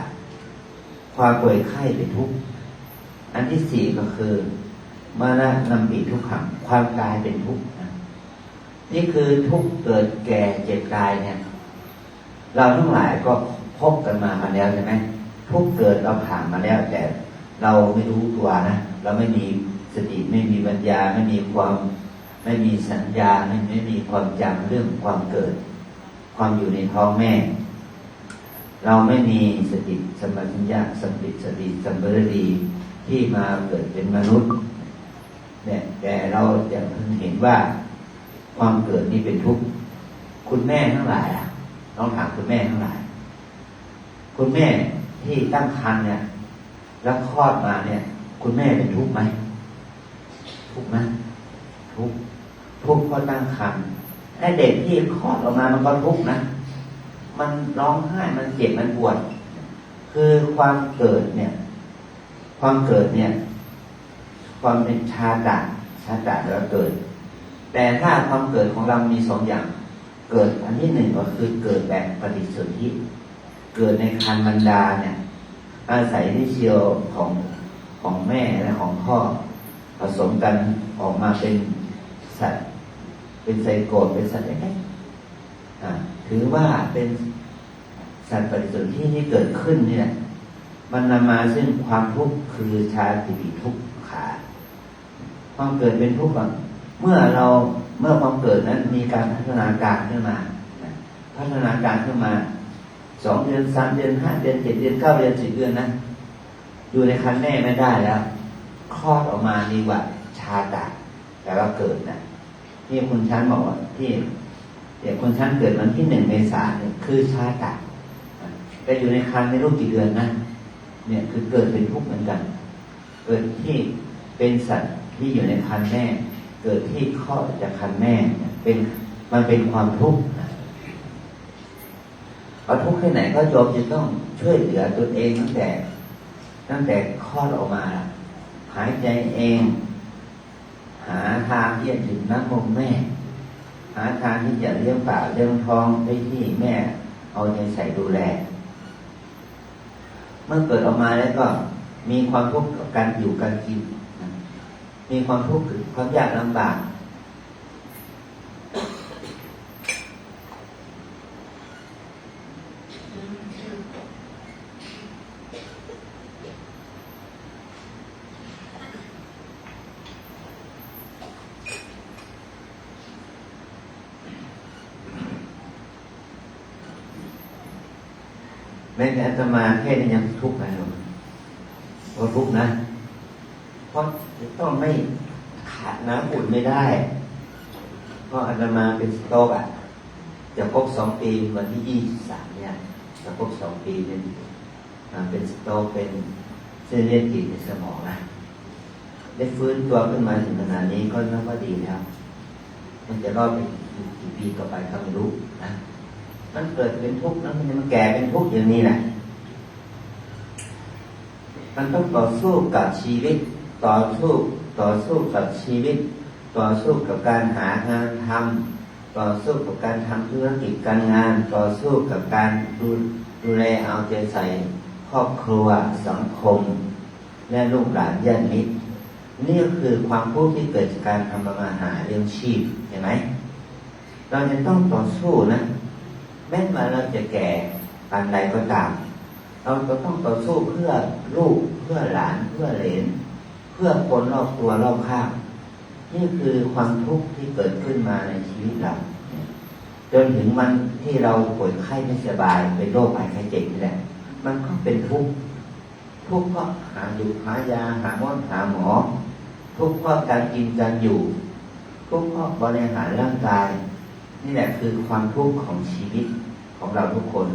ความป่วยไข้เป็นทุกข์อันที่4ก็คือมรณะปีทุกขังความตายเป็นทุกข์นี่คือทุกข์เกิดแก่เจ็บตายเนี่ยเราทั้งหลายก็พบกันมาแล้วใช่ไหมทุกข์เกิดเราผ่านมาแล้วแต่เราไม่รู้ตัวนะเราไม่มีสติไม่มีปัญญาไม่มีสัญญาไม่มีความจำเรื่องความเกิดความอยู่ในท้องแม่เราไม่มีสติสัมปชัญญะสติสัมปชัญญะที่มาเกิดเป็นมนุษย์เนี่ยแต่เราจะเพิ่งเห็นว่าความเกิดนี้เป็นทุกข์คุณแม่ทั้งหลายลองถามคุณแม่ทั้งหลายคุณแม่ที่ตั้งครรภ์เนี่ยแล้วคลอดมาเนี่ยคุณแม่เป็นทุกข์ไหมทุกข์ไหมทุกข์เพราะตั้งครรภ์ไอ้เด็กที่คลอดออกมามันก็ทุกข์นะมันร้องไห้มันเจ็บมันปวดคือความเกิดเนี่ยความเป็นชาตะแล้วเกิดแต่ถ้าความเกิดของเรามี2อย่างเกิดอันที่1ก็คือเกิดแบบปฏิสนธิเกิดในครรภ์มารดาเนี่ยอาศัยที่เชื้อของแม่และของพ่อผสมกันออกมาเป็นสัตว์เป็นไซโกตเป็นสัตว์เล็กๆถือว่าเป็นสัตว์ปฏิสนธิที่เกิดขึ้นเนี่ยมันนำมาซึ่งความทุกข์คือชาติปีทุกขาความเกิดเป็นทุกข์เมื่อความเกิดนั้นมีการพัฒนาการขึ้นมา2 เดือน3 เดือน5 เดือน7 เดือน9 เดือน10 เดือนนะอยู่ในครรภ์แม่ไม่ได้แล้วคลอดออกมาดีกว่าชาตะแต่ว่าเกิดนะที่คุณชั้นบอกว่าที่เด็กคุณชั้นเกิดวันที่1 เมษายนเนี่ยคือชาตะแต่อยู่ในครรภ์ในรูปกี่เดือนนะเนี่ยคือเกิดเป็นทุกข์เหมือนกันเกิดที่เป็นสัตว์ที่อยู่ในครรภ์แม่ เกิดที่คลอดจากคันแม่มันเป็นความทุกข์พอทุกข์แค่ไหนก็โยมจะต้องช่วยเหลือตนเองตั้งแต่คลอดออกมาหายใจเองหาทางที่จะถึงน้ำนมแม่หาทางที่จะเลี้ยงปากเลี้ยงท้องได้ที่แม่เอาใจใส่ดูแลเมื่อเกิดออกมาแล้วก็มีความทุกข์กับการอยู่การกินมีความทุกข์ความยากลำบากแม้แต่อาตมาแค่นี้ยังทุกข์นะโยมว่าทุกข์นะเพราะต้องไม่ขาดน้ำอุ่นไม่ได้เพราะอาตมาเป็นสโตรกจะครบ2 ปีวันที่23เนี่ยจะครบ2 ปีเป็นสโตรกเป็นเส้นเลือดตีบในสมองนะได้ฟื้นตัวขึ้นมาถึงขนาดนี้ก็นับว่าดีแล้วมันจะรอดไปกี่ปีต่อไปก็ไม่รู้นะมันเกิดเป็นทุกข์แล้วมันแก่เป็นทุกข์อย่างนี้แหละมันต้องต่อสู้กับชีวิตต่อสู้กับชีวิตต่อสู้กับการหางานทำต่อสู้กับการทำธุรกิจการงานต่อสู้กับการดูแลเอาใจใส่ครอบครัวสังคมและลูกหลานญาติมิตรนี่ก็คือความทุกข์ที่เกิดจากการทำมาหาเลี้ยงชีพเห็นไหมเราจะต้องต่อสู้นะแม้ว่าเราจะแก่ปานใดก็ตามเราก็ต้องต่อสู้เพื่อลูกเพื่อหลานเพื่อเหลนเพื่อคนรอบตัวรอบข้างนี่คือความทุกข์ที่เกิดขึ้นมาในชีวิตเราจนถึงมันที่เราป่วยไข้ไม่สบายเป็นโรคภัยไข้เจ็บนี่แหละมันก็เป็นทุกข์เพราะหายาหาหมอทุกข์เพราะการกินการอยู่ทุกข์เพราะบริหารร่างกายนี่แหละคือความทุกข์ของชีวิตของเราทุกคน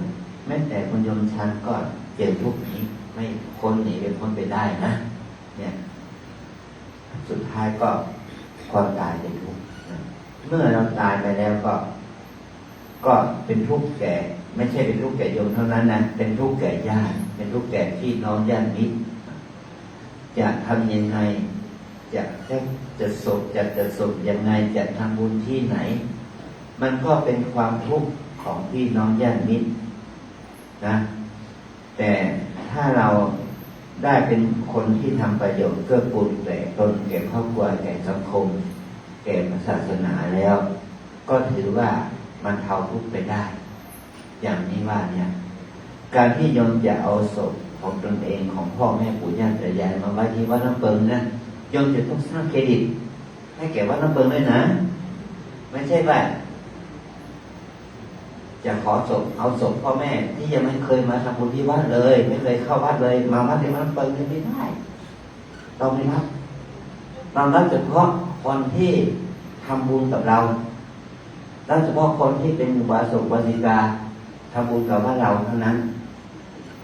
แม้แต่คุณโยมชั้นก็เจอทุกข์นี้ไม่คนหนีเป็นพ้นไปได้นะเนี่ยสุดท้ายก็ความตายเป็นทุกข์เมื่อเราตายไปแล้วก็เป็นทุกข์แก่ไม่ใช่เป็นทุกข์แก่โยมเท่านั้นนะเป็นทุกข์แก่ญาติเป็นทุกข์แก่พี่น้องญาติมิตรจะทำยังไงจะศพยังไงจะทำบุญที่ไหนมันก็เป็นความทุกข์ของพี่น้องญาติมิตรนะแต่ถ้าเราได้เป็นคนที่ทำประโยชน์เกื้อกูลแก่ตนแก่ครอบครัวแก่สังคมแก่ศาสนาแล้วก็ถือว่ามันเทาทุกข์ไปได้อย่างนี้ว่าเนี่ยการที่โยมจะเอาศพของตนเองของพ่อแม่ปู่ย่าตายายมาไว้ที่วัดน้ำเปิงนะโยมจะต้องสร้างเครดิตให้แก่วัดน้ำเปิงด้วยนะไม่ใช่ว่าจะขอเอาศพพ่อแม่ที่ยังไม่เคยมาทำบุญที่วัดเลยไม่เคยเข้าวัดเลยมาวัดในวัดน้ำเปิงไม่ได้เราไม่รับเฉพาะคนที่ทำบุญกับเรารับเฉพาะคนที่เป็นอุบาสกอุบาสิกาทำบุญกับวัดเราเท่านั้น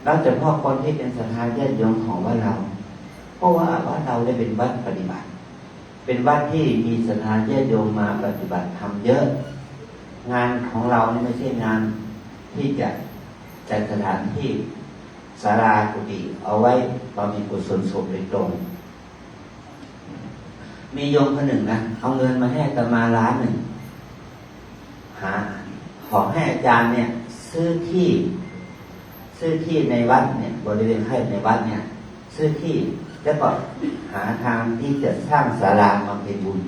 รับเฉพาะคนที่เป็นศรัทธาญาติโยมของวัดเราเพราะว่าวัดเราได้เป็นวัดปฏิบัติเป็นวัดที่มีศรัทธาญาติโยมมาปฏิบัติทำเยอะงานของเรานี่ไม่ใช่งานที่จะจัดสถานที่ศาลากุฏิเอาไว้บำเพ็ญกุศลศพโดยตรงมีโยมคนหนึ่งนะเอาเงินมาให้อาตมา1 ล้านขอให้อาจารย์เนี่ยซื้อที่ในวัดเนี่ยบริเวณให้ในวัดเนี่ยซื้อที่แล้วก็หาทางที่จะสร้างศาลาบำเพ็ญบุญ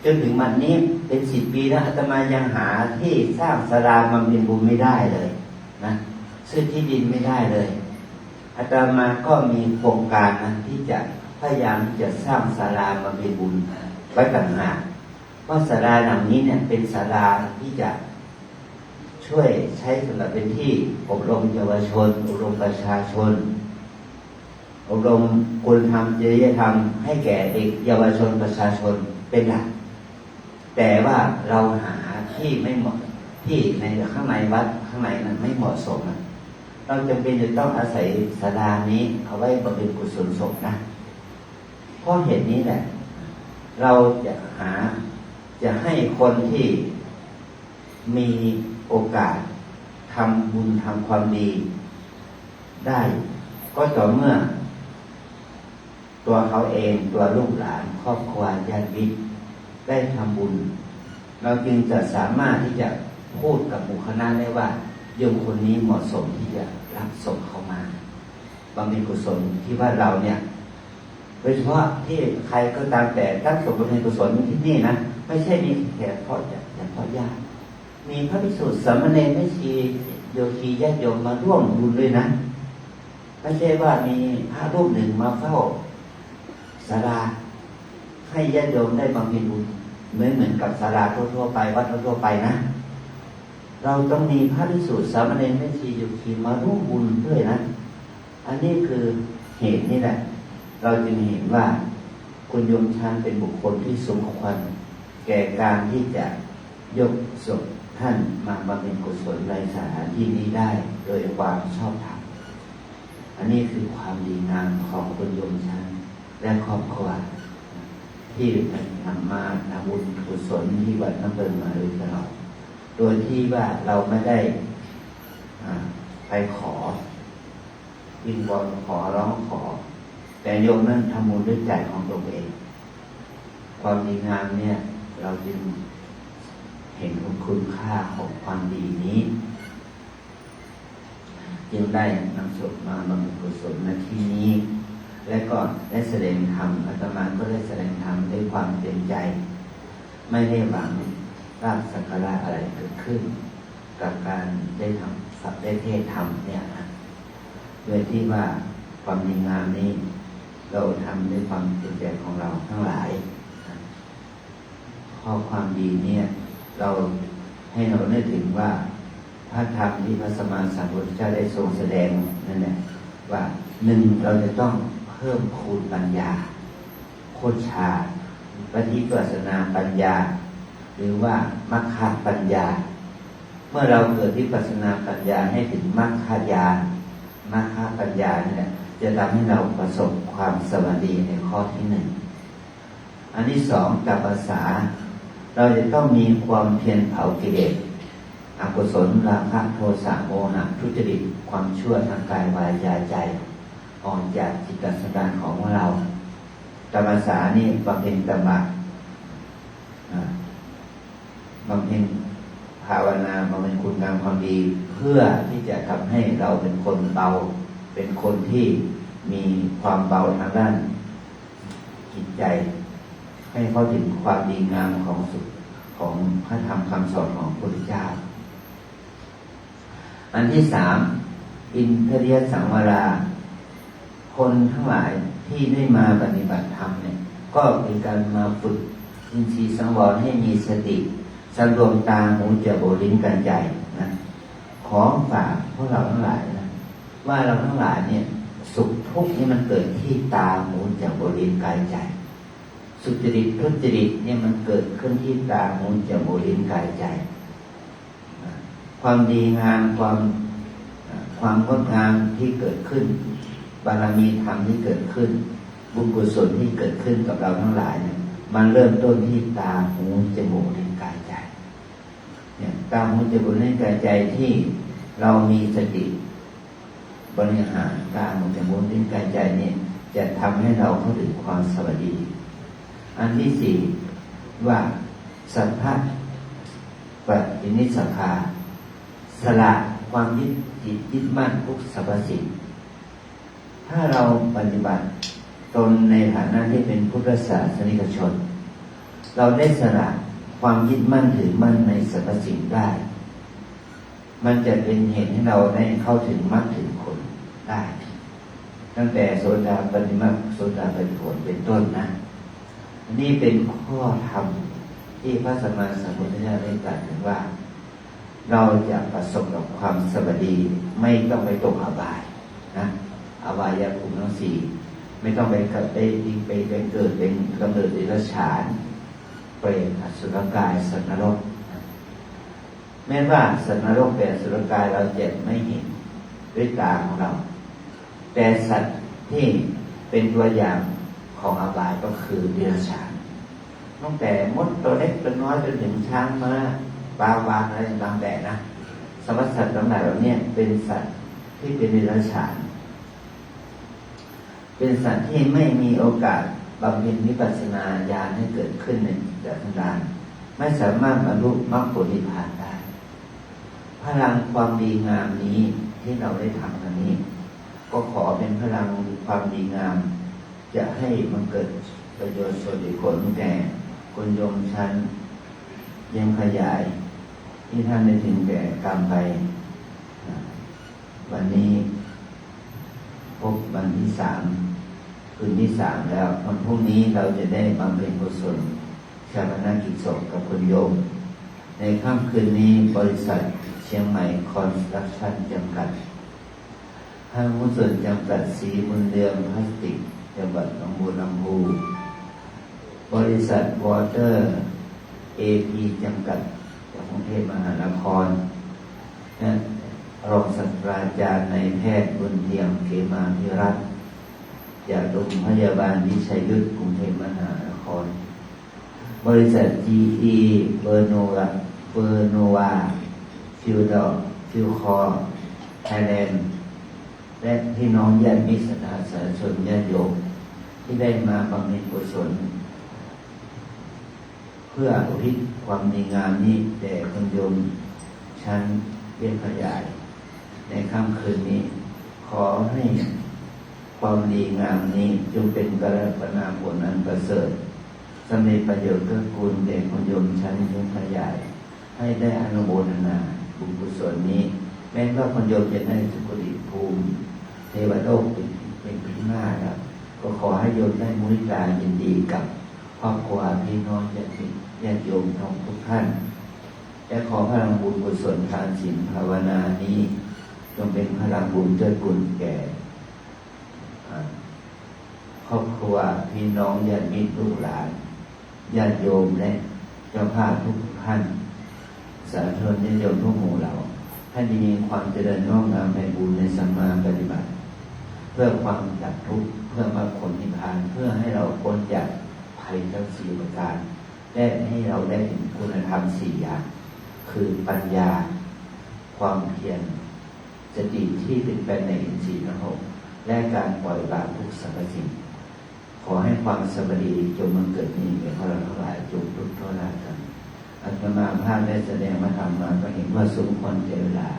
จนถึงวันนี้เป็น10 ปีแล้วอาตมายังหาที่สร้างศาลาบำเพ็ญบุญไม่ได้เลยนะซื้อที่ดินไม่ได้เลยอาตมาก็มีโครงการนะที่จะพยายามจะสร้างศาลาบำเพ็ญบุญไว้ต่างหากเพราะศาลาหลังนี้เนี่ยเป็นศาลาที่จะช่วยใช้สำหรับเป็นที่อบรมเยาวชนอบรมประชาชนอบรมคุณธรรมจริยธรรมให้แก่เด็กเยาวชนประชาชนเป็นหลักแต่ว่าเราหาที่ไม่เหมาะที่ในข้างในวัดข้างในนั้นไม่เหมาะสมเราจำเป็นจะต้องอาศัยศาลานี้เอาไว้บำเพ็ญกุศลศพนะเพราะเหตุนี้แหละ เราจะให้คนที่มีโอกาสทำบุญทำความดีได้ก็ต่อเมื่อตัวเขาเองตัวลูกหลานครอบครัวญาติมิตรได้ทำบุญเราจึงจะสามารถที่จะพูดกับหมู่คณะได้ว่าโยมคนนี้เหมาะสมที่จะรับส่งเขามาบำเพ็ญกุศลที่ว่าเราเนี่ยโดยเฉพาะที่ใครก็ตามแต่ตั้งศพบำเพ็ญกุศลที่นี่นะไม่ใช่มีแค่เพราะญาติมีพระภิกษุสามเณรแม่ชีโยคีญาติโยมมาร่วมบุญด้วยนะไม่ใช่ว่ามีพระรูปหนึ่งมาเฝ้าศาลาให้ญาติโยมได้บำเพ็ญบุญเหมือนกับศาลาทั่วๆไปวัดทั่วๆไปนะเราต้องมีพระภิกษุสามเณรแม่ชีโยคีมาร่วมบุญด้วยนะอันนี้คือเหตุนี่แหละเราจึงเห็นว่าคุณโยมชานเป็นบุคคลที่สมควรแก่การที่จะยกศพท่านมาบำเพ็ญกุศลในสถานที่นี้ได้โดยความชอบธรรมอันนี้คือความดีงามของคุณโยมชานและครอบครัวที่นำมาทำบุญกุศลที่วัดน้ำเปิลมาโดยตลอดโดยที่ว่าเราไม่ได้ไปขอวิงวอนขอร้องขอแต่โยมนั้นทำบุญด้วยใจของตัวเองความดีงามเนี่ยเราจึงเห็นคุณค่าของความดีนี้จึงได้นำศพมาบำเพ็ญกุศลณที่นี้และก็ได้แสดงธรรมอาตมาก็ได้แสดงธรรมด้วยความเต็มใจไม่ได้หวังลาภสักการะอะไรเกิดขึ้นกับการได้ทำสัพได้เทศธรรมเนี่ยนะโดยที่ว่าความดีงามนี้เราทำด้วยความเต็มใจของเราทั้งหลายข้อความดีเนี่ยเราให้เราได้ถึงว่าพระธรรมที่พระสัมมาสัมพุทธเจ้าได้ทรงแสดงนั่นแหละว่าหนึ่งเราจะต้องเพิ่มคูณปัญญาโคชฌาปฏิปัสสนาปัญญาหรือว่ามัคคปัญญาเมื่อเราเกิดวิปัสสนาปัญญาให้ถึงมัคคญาณมัคคปัญญาเนี่ยจะทำให้เราประสบความสวัสดีในข้อที่หนึ่งอันที่สองกับภาษาเราจะต้องมีความเพียรเผากิเลสอกุศลราคะโทสะโมหะทุจริตความชั่วทางกายวาจาใจออกจากจิตสันดานของเรากรรมฐานนี่บำเพ็ญกรรมะบำเพ็ญภาวนาบำเพ็ญคุณงามความดีเพื่อที่จะทำให้เราเป็นคนเบาเป็นคนที่มีความเบาทางด้านจิตใจให้เข้าถึงความดีงามของสุขของพระธรรมคำสอนของพระพุทธเจ้าอันที่สามอินทรียสังวราคนทั้งหลายที่ได้มาปฏิบัติธรรมเนี่ยก็เป็นการมาฝึกอินทรีย์สังวรให้มีสติสำรวมตาหูจมูกลิ้นกายใจนะขอฝากพวกเราทั้งหลายนะว่าเราทั้งหลายเนี่ยสุขทุกข์นี่มันเกิดที่ตาหูจมูกลิ้นกายใจสุจริตทุจริตเนี่ยมันเกิดขึ้นที่ตาหูจมูกลิ้นกายใจความดีงามความงดงามที่เกิดขึ้นบารมีธรรมที่เกิดขึ้นบุญกุศลที่เกิดขึ้นกับเราทั้งหลายเนี่ยมันเริ่มต้นที่ตาหูจมูกลิ้นกายใจเนี่ยตาหูจมูกลิ้นกายใจที่เรามีสติบริหารตาหูจมูกลิ้นกายใจเนี่ยจะทำให้เราเข้าถึงความสวัสดีอันที่สี่ว่าสัพพะปฏินิสสขาสละความยึดมั่นทุกสรรพสิ่งถ้าเราปฏิบัติตนในฐานะที่เป็นพุทธศาสนิกชนเราได้สละความยึดมั่นถือมั่นในสรรพสิ่งได้มันจะเป็นเหตุให้เราได้เข้าถึงมรรคถึงผลได้ตั้งแต่โสดาปัตติมรรคโสดาปัตติผลเป็นต้นนะนี่เป็นข้อธรรมที่พระสัมมาสัมพุทธเจ้าได้ตรัสถึงว่าเราจะประสบกับความสวัสดีไม่ต้องไปตกอบายนะอบายภูมิทั้งสี่ไม่ต้องไปเกิดเป็นกำเนิดเดรัจฉานเปรตอสุรกายสัตว์นรกแม้ว่าสัตว์นรกเป็นอสุรกายเราจะไม่เห็นด้วยตาของเราแต่สัตว์ที่เป็นตัวอย่างของอบายก็คือเดรัจฉาน ตั้งแต่มดตัวเล็กตัวน้อยจนถึงช้างม้าปลาวาฬอะไรตามแต่นะสรรพสัตว์ทั้งหลายเหล่านี้เป็นสัตว์ที่เป็นเดรัจฉานเป็นสัตว์ที่ไม่มีโอกาสบำเพ็ญวิปัสสนาญาณให้เกิดขึ้นในแต่ทันดานไม่สามารถบรรลุมรรคผลนิพพานได้พลังความดีงามนี้ที่เราได้ทำกันนี้ก็ขอเป็นพลังความดีงามจะให้มันเกิดประโยชน์ส่วนผลแก่คนโยมชั้นยังขยายที่ท่านได้ถึงแก่กรรมไปวันนี้พบวันที่3คืนที่3แล้ววันพรุ่งนี้เราจะได้บำเพ็ญกุศลชาปนกิจศพกับคุณโยมในค่ำคืนนี้บริษัทเชียงใหม่คอนสตรักชั่นจำกัดห้างหุ้นส่วนจำกัดสีมุนเรืองพลาสติกจังหวัดหนองบัวลำพูบริษัทวอเตอร์เอพีจำกัดจากกรุงเทพมหานครรองศาสตราจารย์นายแพทย์บุญเทียมเขมาภิรัตน์จากโรงพยาบาลวิชัยยุทธกรุงเทพมหานครบริษัท GE เบอร์โนวาฟิวคอร์ไทยแลนด์และพี่น้องญาติมิตรสาธารณชนญาติโยมที่ได้มาบำเพ็ญกุศลเพื่ออุทิศความดีงามนี้แด่คุณโยมชั้นเรียกขยายในค่ำคืนนี้ขอให้ความดีงามนี้จงเป็นกัลปนาผลอันประเสริฐสำเร็จประโยชน์เกื้อกูลแก่คุณโยมชั้นเรียกขยายให้ได้อนุโมทนาบุญกุศลนี้แม้ว่าคุณโยมจะได้สุคติภูมิเทวโลกเป็นพิณาครับก็ขอให้โยมได้มุทิตายินดีกับครอบครัวพี่น้องญาติโยมทุกท่านและขอพลังบุญกุศลทานศีลภาวนานี้จงเป็นพลังบุญเกิดบุญแก่ครอบครัวพี่น้องญาติมิตรลูกหลานญาติโยมและเจ้าภาพทุกท่านสาธุชนญาติโยมทุกหมู่เหล่าท่านมีความเจริญงอกงามในบุญในสัมมาปฏิบัติเพื่อความดับทุกข์เพื่อมรรคผลนิพพานเพื่อให้เราพ้นจากภัยทั้ง4ประการและให้เราได้ถึงคุณธรรม4อย่างคือปัญญาความเพียรสติที่เป็นไปในอินทรีย์ทั้ง6และการปล่อยวางทุกสรรพสิ่งขอให้ความสวัสดีจงบังเกิดมีแก่พวกเราทั้งหลายจงทุกข์ทรมานกันอาตมาภาพได้แสดงมาทำมาก็เห็นว่าสมควรแก่เวลา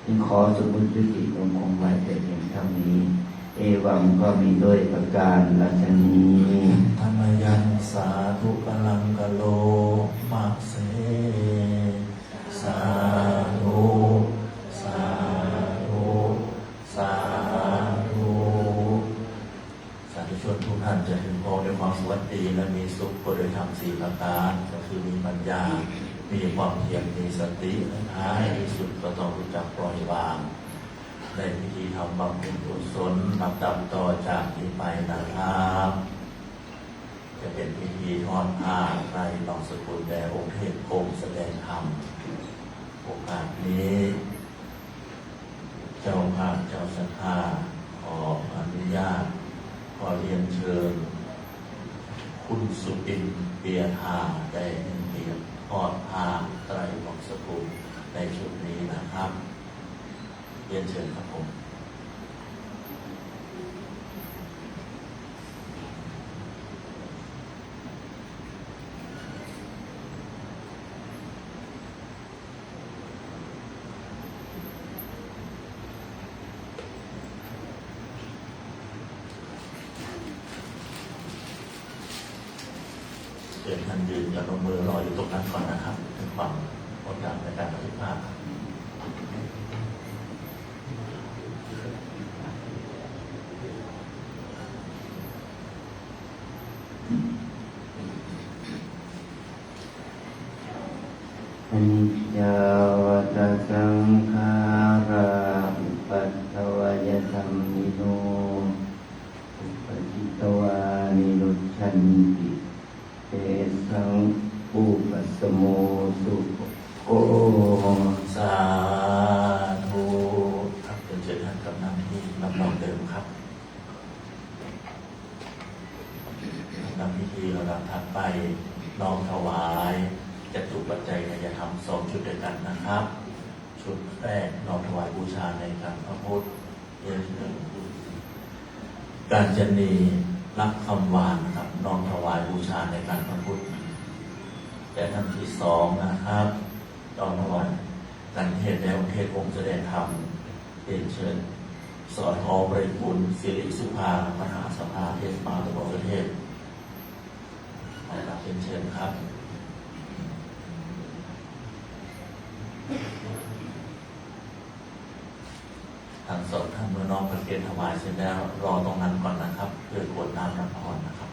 จึงขอสมมุติยุติลงคงไว้แต่เพียงเท่านี้เอวังก็มีด้วยประการลัชนีธรรมยันสาธุกลังกะโลมาเสสาธุสาธุสาธุสาธุชนทุกท่านจะถึงพร้อมด้วยความสวัสดีและมีสุขโดยธรรม4ประการก็คือมีปัญญามีความเพียรมีสติและท้ายที่สุดก็ต้องรู้จักปล่อยวางในพิธีทำบำเพ็ญกุศลนับดำต่อจากนี้ไปนะครับจะเป็นพิธีทอดผ้าไตรบางสกุลแด่องค์เทพองค์แสดงธรรมโอกาสนี้เจ้าภาพเจ้าศรัทธาขออนุญาตขอเรียนเชิญคุณสุปินเปียธาได้เกียรติทอดผ้าไตรบางสกุลในชุดนี้นะครับเรียนเชิญครับผมเชิญท่านยืนอย่าลงมือรออยู่ตรงนั้นก่อนนะครับถึงความอดทนในการปฏิบัติอนิจจาวัฏสังขาราอุปัฏฐวยธัมมิโนอุปจิตวานิรุชชันติเตสังอุปัสสโมสุโกสาธุครับเรียนเชิญท่านกำนันที่รับรองเดิมครับนำพิธีระดับถัดไป น้อมถวายจตุปัจจัยในยธรรม2 ชุดด้วยกันนะครับ ชุดแรกน้อมถวายบูชาในการพระพุทธการจนีรักคำหวานนะครับน้อมถวายบูชาในการพระพุทธแต่ท่านที่2นะครับน้อมถวายการเทศน์แล้วเทศน์องค์แสดงธรรมเรียนเชิญสอนอปริบุญศิริสุภามหาสภาเทศบาลตะบนประเทศนะครับเรียนเชิญครับทางสดท่านเมื่อน้องประเคนถวายเสร็จแล้วรอตรงนั้นก่อนนะครับเพื่อกรวดน้ำรับพรนะครับ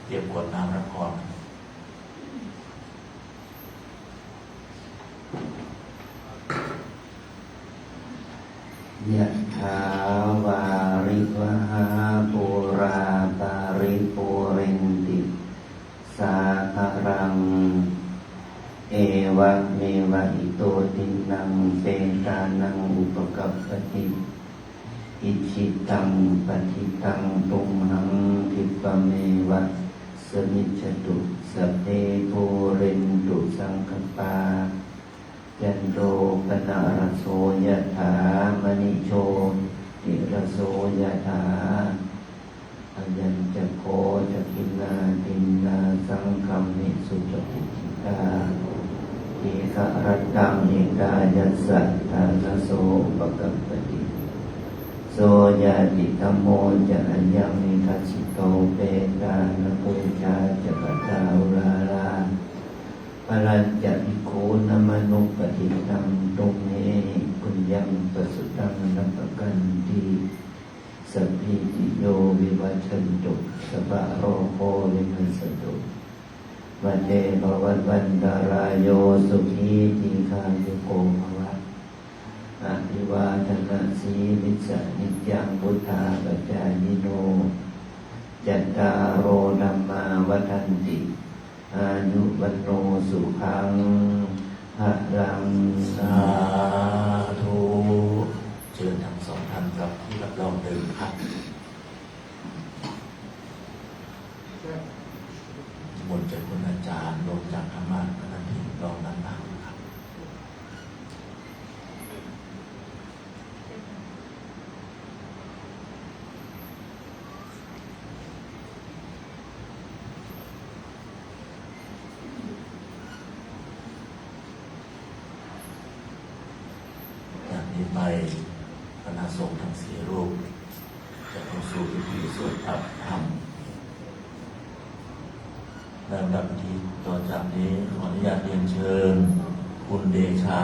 เตรียมกรวดน้ำรับพรยะถาวาริวหาปุราปาริปุเรนติสาคารังเอวะเมวะอิโตตินังเปตานังอุปกัปปติอิชิตังปฏิตังตุมหังทิปะเมวะสมิจฉตุสัพเพปุเรนตุสังคปายันโตปนะระโสยถามณิโชติระโสยถาอายัญจะโคจะกินนาตินนาสังคัมมิสุจติจิตาเอกรัตตังเอกายัสสัทธานะโสปะกัปปติโสยะติธัมโมจะอัญญังนิทัสสิโตเปตานะปุญญาจะกตาอุราลาปรัญจภิกขุนมนุปฏิตังตุเมปุญญังปสุตังนัปกันติสัพพิติโยวิวัชชันตุสัพพะโรโควินัสตุวันเดภวัตวันตารายโยสุขีติคายุโกภวะอภิวาทนาสีวิสะนิจังพุทธาปัจจายิโนจัตตารโอธัมมาวัฏันติอายุวันโนสุขังภะลัง สาธุเชิญทั้งสองท่านกับที่รับรองเดิมครับมนต์จากคุณอาจารย์ลงจากธรรมะท่านที่รองนั้นมาครับจากนี้ไปคณะสงฆ์ทั้ง4 รูปจะเข้าสู่พิธีสวดอภิธรรมลำดับพิธีต่อจากนี้ขออนุญาตเรียนเชิญคุณเดชา